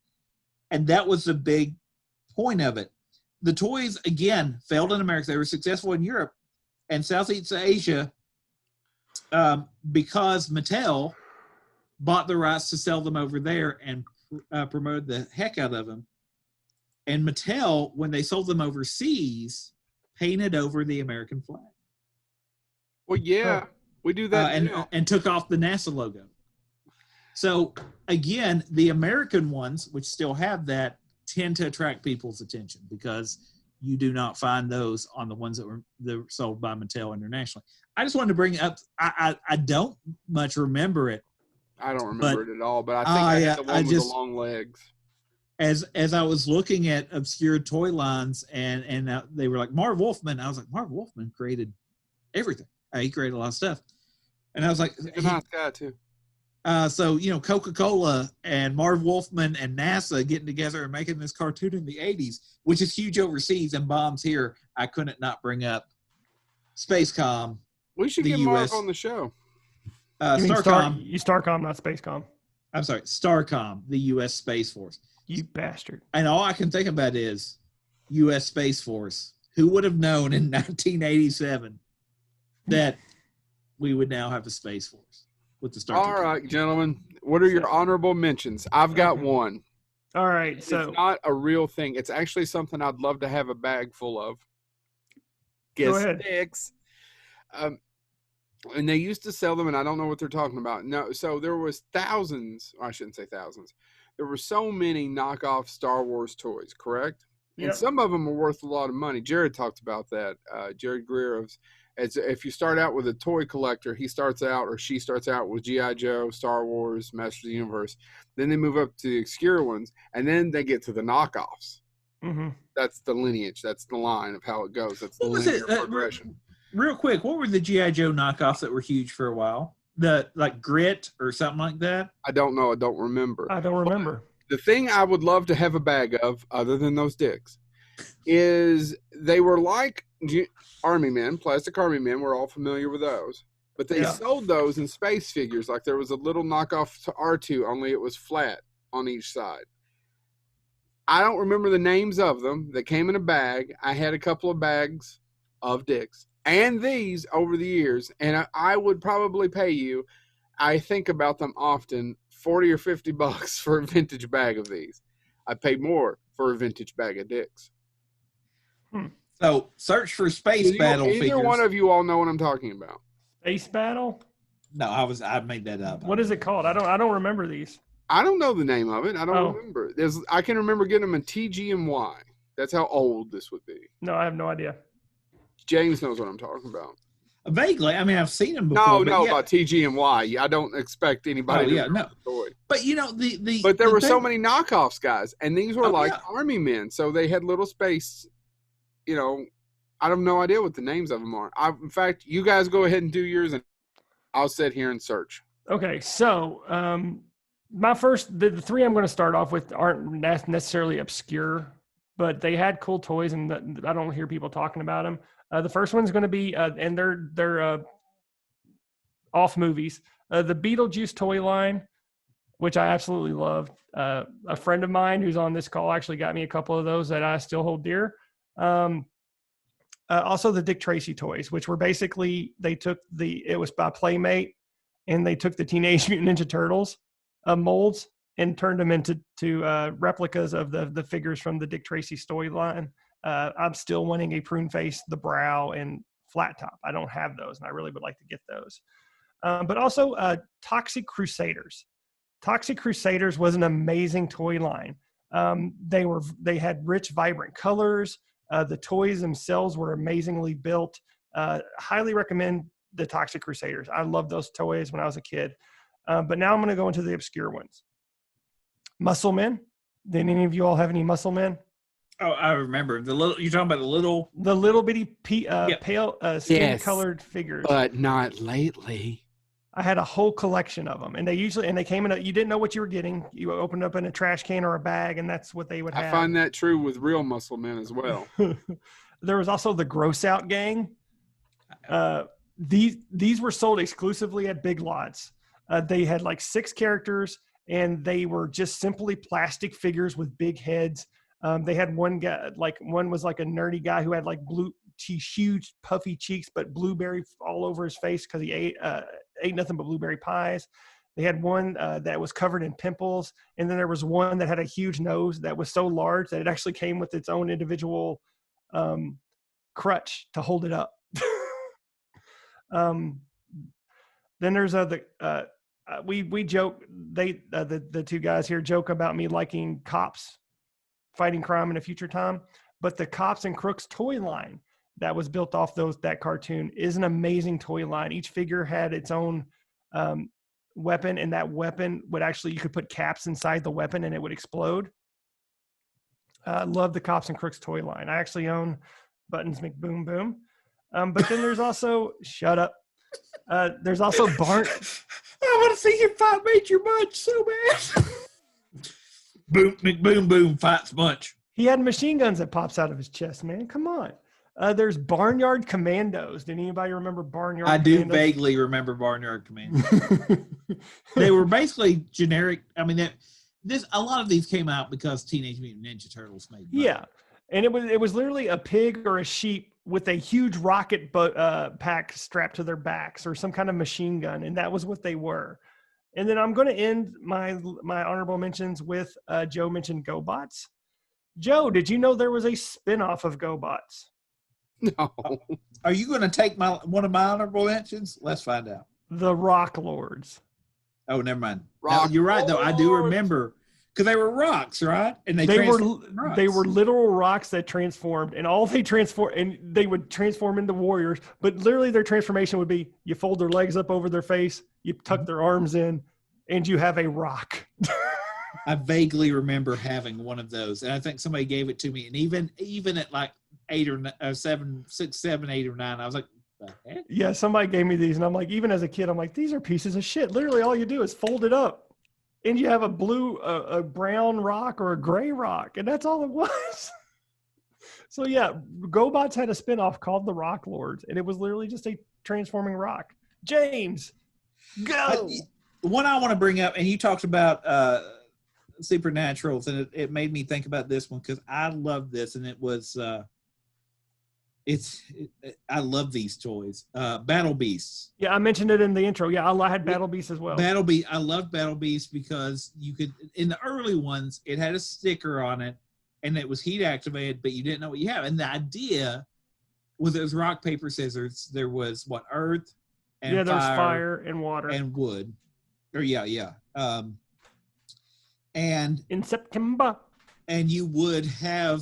C: And that was the big point of it. The toys, again, failed in America. They were successful in Europe and Southeast Asia because Mattel bought the rights to sell them over there and promoted the heck out of them. And Mattel, when they sold them overseas, painted over the American flag.
A: Well, yeah, we do that
C: and took off the NASA logo. So again, the American ones, which still have that, tend to attract people's attention because you do not find those on the ones that were sold by Mattel internationally. I just wanted to bring up, I don't much remember it.
A: I don't remember it at all, but I think I had the one with the long legs.
C: As I was looking at obscure toy lines and they were like, Marv Wolfman, I was like, Marv Wolfman created everything. He created a lot of stuff. And I was like,
A: he's a nice guy too.
C: So, Coca-Cola and Marv Wolfman and NASA getting together and making this cartoon in the 80s, which is huge overseas and bombs here. I couldn't not bring up Spacecom.
A: We should get Marv on the show.
C: Starcom.
B: Starcom, not Spacecom.
C: I'm sorry, Starcom, the U.S. Space Force.
B: You bastard.
C: And all I can think about is U.S. Space Force. Who would have known in 1987 that we would now have a Space Force with the Star Trek?
A: All right, gentlemen. What are your honorable mentions? I've got one.
B: All right. So
A: it's not a real thing. It's actually something I'd love to have a bag full of.
B: Go ahead.
A: Sticks. And they used to sell them, and I don't know what they're talking about. No, so there was thousands, or I shouldn't say thousands. There were so many knockoff Star Wars toys, correct? Yep. And some of them are worth a lot of money. Jared talked about that. Jared Greer, if you start out with a toy collector, he starts out or she starts out with G.I. Joe, Star Wars, Masters of the Universe. Then they move up to the obscure ones, and then they get to the knockoffs.
B: Mm-hmm.
A: That's the lineage. That's the line of how it goes. That's the linear progression.
C: Real quick, what were the G.I. Joe knockoffs that were huge for a while? Like Grit or something like that?
A: I don't know. I don't remember.
B: But
A: the thing I would love to have a bag of, other than those dicks, is they were like Army Men, plastic Army Men. We're all familiar with those. But they sold those in space figures. Like there was a little knockoff to R2, only it was flat on each side. I don't remember the names of them. They came in a bag. I had a couple of bags of dicks and these over the years, and I would probably pay you, I think about them often, $40 or $50 for a vintage bag of these. I paid more for a vintage bag of dicks.
C: So search for Space Battle figures.
A: Either one of you all know what I'm talking about.
B: Space Battle?
C: No, I made that up.
B: What is it called? I don't remember these.
A: I don't know the name of it. I don't remember. I can remember getting them in TG&Y. That's how old this would be.
B: No, I have no idea.
A: James knows what I'm talking about.
C: Vaguely. I mean, I've seen them before.
A: No, about TG&Y. I don't expect anybody to know the story.
C: But,
A: But there were so many knockoffs, guys. And these were Army Men. So they had little space, I have no idea what the names of them are. In fact, you guys go ahead and do yours, and I'll sit here and search.
B: Okay, so my first, the three I'm going to start off with aren't necessarily obscure, but they had cool toys, and I don't hear people talking about them. The first one's going to be, and they're off movies, The Beetlejuice toy line, which I absolutely loved. A friend of mine who's on this call actually got me a couple of those that I still hold dear. Also the Dick Tracy toys, which were basically, it was by Playmate, and they took the Teenage Mutant Ninja Turtles molds and turned them into replicas of the figures from the Dick Tracy toy line. I'm still wanting a Prune Face, the Brow, and Flat Top. I don't have those, and I really would like to get those. But also Toxic Crusaders. Toxic Crusaders was an amazing toy line. They had rich, vibrant colors. The toys themselves were amazingly built. Highly recommend the Toxic Crusaders. I loved those toys when I was a kid. But now I'm going to go into the obscure ones. Musclemen. Did any of you all have any Musclemen?
C: Oh, I remember you're talking about the
B: little bitty pale skin colored figures,
A: but not lately.
B: I had a whole collection of them, and they came in. You didn't know what you were getting. You opened up in a trash can or a bag, and that's what they would have.
A: I find that true with real Musclemen as well.
B: There was also the Gross Out Gang. These were sold exclusively at Big Lots. They had like 6 characters, and they were just simply plastic figures with big heads. They had one guy, one was like a nerdy guy who had like huge puffy cheeks, but blueberry all over his face because he ate nothing but blueberry pies. They had one that was covered in pimples, and then there was one that had a huge nose that was so large that it actually came with its own individual crutch to hold it up. Then there's we joke, the two guys here joke about me liking Cops fighting crime in a future time, but the Cops and Crooks toy line that was built off that cartoon is an amazing toy line. Each figure had its own weapon, and that weapon would actually, you could put caps inside the weapon and it would explode. I love the Cops and Crooks toy line. I actually own Buttons McBoom Boom. But then there's also, shut up. There's also I
C: want to see him fight Major Munch so bad. Boom, McBoom Boom fights Munch.
B: He had machine guns that pops out of his chest, man. Come on. There's Barnyard Commandos. Did anybody remember Barnyard Commandos?
C: I do vaguely remember Barnyard Commandos. They were basically generic. I mean, a lot of these came out because Teenage Mutant Ninja Turtles made money.
B: Yeah, and it was literally a pig or a sheep with a huge rocket pack strapped to their backs or some kind of machine gun, and that was what they were. And then I'm going to end my honorable mentions with Joe mentioned Gobots. Joe, did you know there was a spinoff of Gobots?
A: No.
C: Are you going to take one of my honorable mentions? Let's find out.
B: The Rock Lords.
C: Oh, never mind. No, you're right, though. I do remember because they were rocks, right? And they
B: were literal rocks that transformed, and they would transform into warriors. But literally, their transformation would be: you fold their legs up over their face, you tuck their arms in, and you have a rock.
C: I vaguely remember having one of those, and I think somebody gave it to me. And even at like 8 or 7, 6, 7, 8 or 9, I was like, "The heck?" Yeah,
B: somebody gave me these, and I'm like, even as a kid, I'm like, these are pieces of shit. Literally, all you do is fold it up, and you have a brown rock or a gray rock, and that's all it was. So yeah, Gobots had a spinoff called the Rock Lords, and it was literally just a transforming rock. James, go.
C: One I want to bring up, and you talked about Supernaturals, and it made me think about this one because I love this, and it was I love these toys. Battle Beasts.
B: Yeah, I mentioned it in the intro. Yeah, I had Battle Beasts as well.
C: I love Battle Beasts because you could, in the early ones, it had a sticker on it, and it was heat activated, but you didn't know what you have. And the idea was it was rock, paper, scissors. There was earth and
B: there's fire and water
C: and wood. Or yeah. And
B: in September,
C: and you would have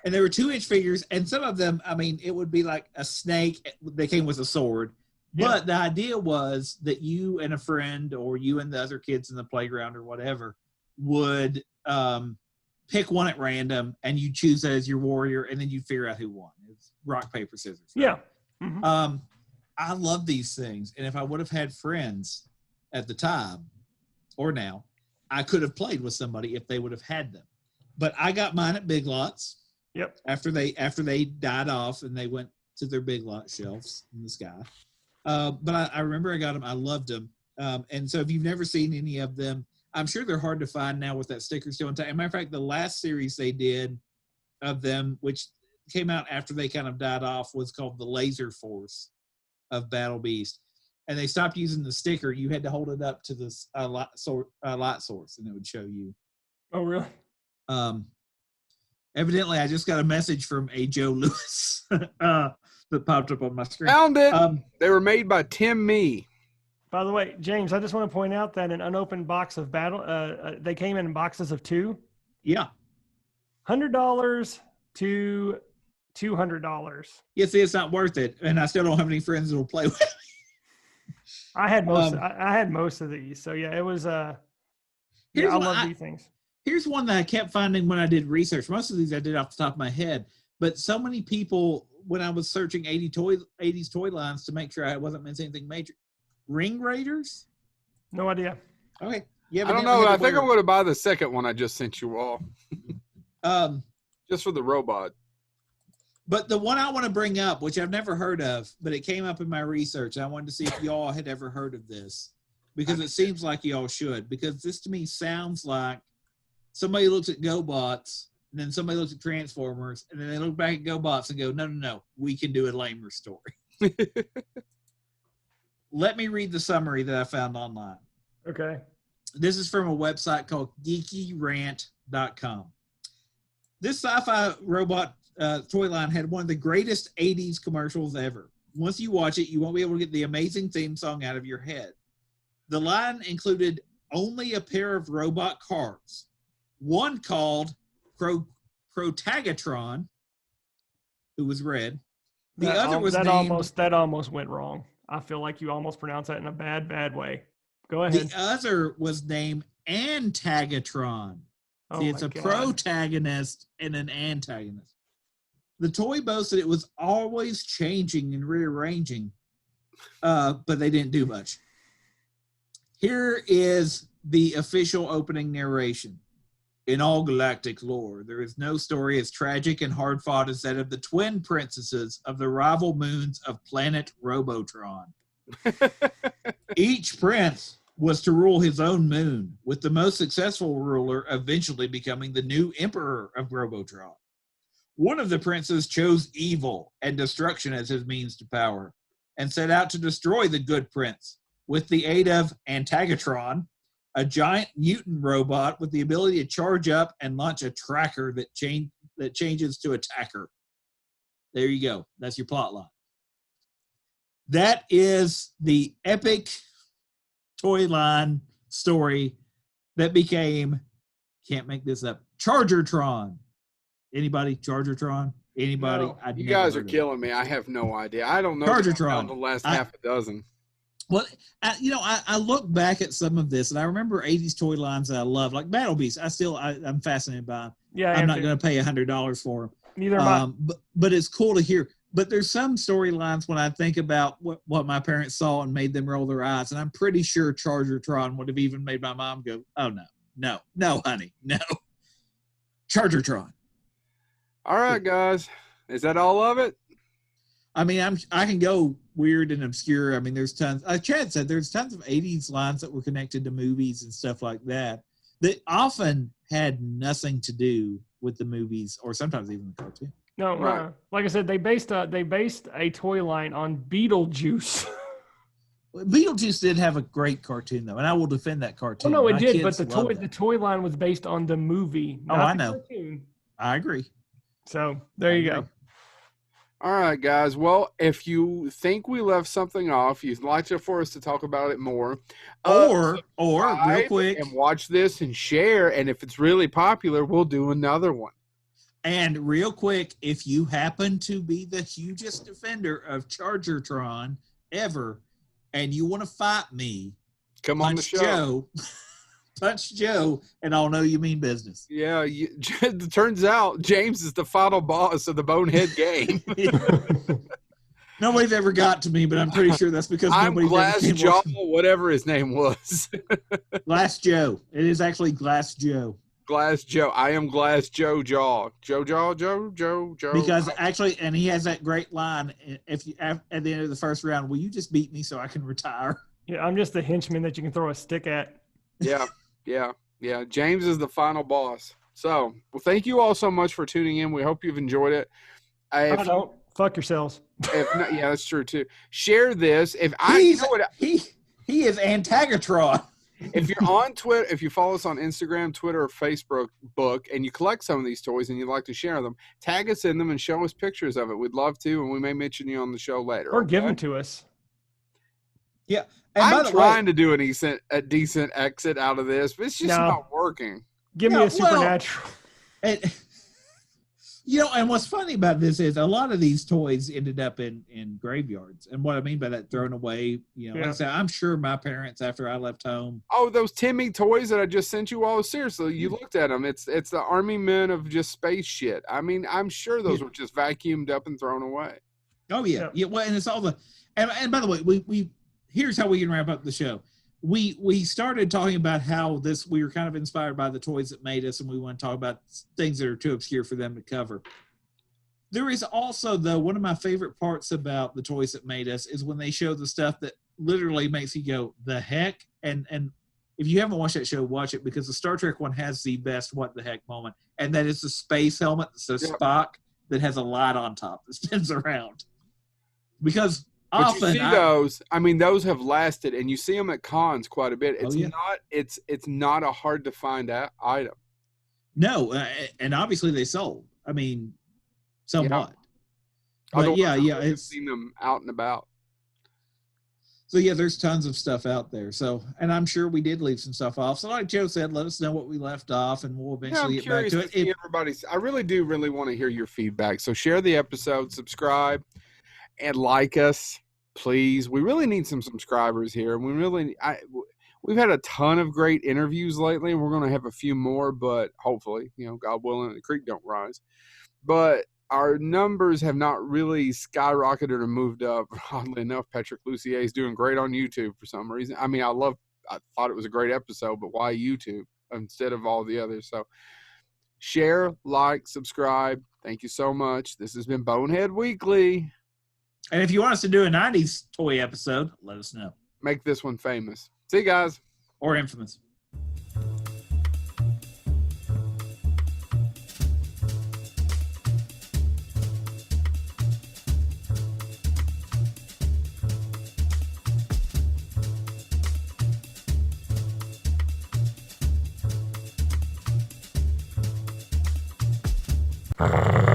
C: and there were 2-inch figures, and some of them, I mean, it would be like a snake. They came with a sword, but the idea was that you and a friend, or you and the other kids in the playground or whatever, would pick one at random, and you choose that as your warrior, and then you figure out who won. It's rock, paper, scissors. Right?
B: Yeah. Mm-hmm.
C: I love these things, and if I would have had friends at the time or now, I could have played with somebody if they would have had them. But I got mine at Big Lots.
B: Yep.
C: After they died off and they went to their Big Lot shelves in the sky. But I remember I got them. I loved them. And so if you've never seen any of them, I'm sure they're hard to find now with that sticker still intact. As a matter of fact, the last series they did of them, which came out after they kind of died off, was called the Laser Force of Battle Beast. And they stopped using the sticker. You had to hold it up to this light source, and it would show you.
B: Oh, really?
C: Evidently, I just got a message from a Joe Lewis that popped up on my screen.
A: Found it. They were made by Tim Mee.
B: By the way, James, I just want to point out that an unopened box of they came in boxes of 2.
C: Yeah.
B: $100 to $200.
C: Yeah, see, it's not worth it, and I still don't have any friends that will play with me.
B: I had most of these, so yeah, it was. I love these things.
C: Here's one that I kept finding when I did research. Most of these I did off the top of my head, but so many people, when I was searching 80s toy lines to make sure I wasn't missing anything major. Ring Raiders?
B: No idea.
C: Okay. Yeah,
A: I don't know. I think I'm going to buy the second one I just sent you all. Just for the robot.
C: But the one I want to bring up, which I've never heard of, but it came up in my research. I wanted to see if y'all had ever heard of this, because it seems like y'all should. Because this to me sounds like somebody looks at Gobots, and then somebody looks at Transformers, and then they look back at Gobots and go, no, we can do a lamer story. Let me read the summary that I found online.
B: Okay.
C: This is from a website called geekyrant.com. This sci-fi robot toy line had one of the greatest 80s commercials ever. Once you watch it, you won't be able to get the amazing theme song out of your head. The line included only a pair of robot cars, one called Protagatron, who was red. The other was
B: that almost went wrong. I feel like you almost pronounced that in a bad way. Go ahead.
C: The other was named Antagatron. See, it's a protagonist and an antagonist. The toy boasted it was always changing and rearranging, but they didn't do much. Here is the official opening narration. In all galactic lore, there is no story as tragic and hard-fought as that of the twin princesses of the rival moons of planet Robotron. Each prince was to rule his own moon, with the most successful ruler eventually becoming the new emperor of Robotron. One of the princes chose evil and destruction as his means to power, and set out to destroy the good prince with the aid of Antagatron, a giant mutant robot with the ability to charge up and launch a tracker that changes to attacker. There you go. That's your plot line. That is the epic toy line story that became, can't make this up, Chargertron. Anybody? Chargertron? Anybody?
A: No, you guys are killing me. I have no idea. I don't know.
C: Chargertron.
A: The last half a dozen.
C: Well, I look back at some of this, and I remember 80s toy lines that I love, like Battle Beast. I'm fascinated by them.
B: Yeah,
C: I'm not going to pay $100 for them.
B: Neither am I.
C: But it's cool to hear. But there's some storylines when I think about what my parents saw and made them roll their eyes, and I'm pretty sure Chargertron would have even made my mom go, "Oh no, honey, no." Chargertron.
A: All right, guys, is that all of it?
C: I mean, I can go weird and obscure. I mean, there's tons. Chad said there's tons of 80s lines that were connected to movies and stuff like that often had nothing to do with the movies or sometimes even the cartoon.
B: No, right. Like I said, they based a toy line on Beetlejuice.
C: Beetlejuice did have a great cartoon though, and I will defend that cartoon.
B: Oh no, it did, but the toy line was based on the movie.
C: Oh, I know.
B: Cartoon.
C: I agree.
B: So there you go.
A: All right, guys. Well, if you think we left something off, you'd like for us to talk about it more,
C: or real quick,
A: and watch this and share. And if it's really popular, we'll do another one.
C: And real quick, if you happen to be the hugest defender of Chargertron ever, and you want to fight me,
A: come on the show.
C: Punch Joe, and I'll know you mean business.
A: Yeah, it turns out James is the final boss of the Bonehead game.
C: Nobody's ever got to me, but I'm pretty sure that's because
A: I'm
C: nobody's
A: Glass
C: ever
A: Jaw, whatever his name was.
C: Glass Joe. It is actually Glass Joe.
A: Glass Joe. I am Glass Joe Jaw. Joe.
C: Because actually, and he has that great line. If you at the end of the first round, will you just beat me so I can retire?
B: Yeah, I'm just the henchman that you can throw a stick at.
A: Yeah. James is the final boss. So, well, thank you all so much for tuning in. We hope you've enjoyed it.
B: I don't. Fuck yourselves.
A: If not, yeah, that's true too. Share this.
C: He is Antagatron.
A: If you're on Twitter, if you follow us on Instagram, Twitter, or Facebook, and you collect some of these toys and you'd like to share them, tag us in them and show us pictures of it. We'd love to, and we may mention you on the show later.
B: Or give them to us.
C: Yeah.
A: I'm trying to do a decent exit out of this, but it's just not working.
B: Give me a supernatural.
C: And what's funny about this is a lot of these toys ended up in graveyards. And what I mean by that, thrown away, like I said, I'm sure my parents, after I left home.
A: Oh, those Timmy toys that I just sent you all, seriously, you looked at them. It's the army men of just space shit. I mean, I'm sure those were just vacuumed up and thrown away.
C: Oh, yeah. Yeah. Well, and it's all and by the way, we here's how we can wrap up the show. We started talking about how we were kind of inspired by the toys that made us, and we want to talk about things that are too obscure for them to cover. There is also, though, one of my favorite parts about the toys that made us is when they show the stuff that literally makes you go, the heck? And if you haven't watched that show, watch it, because the Star Trek one has the best what the heck moment, and that is the space helmet, so Spock, that has a light on top that spins around. Because
A: but you see those. I mean, those have lasted, and you see them at cons quite a bit. It's not a hard to find item.
C: No, and obviously they sold. I mean, somewhat.
A: Yeah.
C: But
A: I've seen them out and about.
C: So yeah, there's tons of stuff out there. So, and I'm sure we did leave some stuff off. So, like Joe said, let us know what we left off, and we'll eventually get back to it.
A: I really do want to hear your feedback. So share the episode, subscribe, and like us. Please, we really need some subscribers here. We've had a ton of great interviews lately, and we're going to have a few more, but hopefully, God willing, the creek don't rise. But our numbers have not really skyrocketed or moved up. Oddly enough, Patrick Lucier is doing great on YouTube for some reason. I mean, I thought it was a great episode, but why YouTube instead of all the others? So share, like, subscribe. Thank you so much. This has been Bonehead Weekly.
C: And if you want us to do a 90s toy episode, let us know.
A: Make this one famous. See you guys.
C: Or infamous.
D: Uh.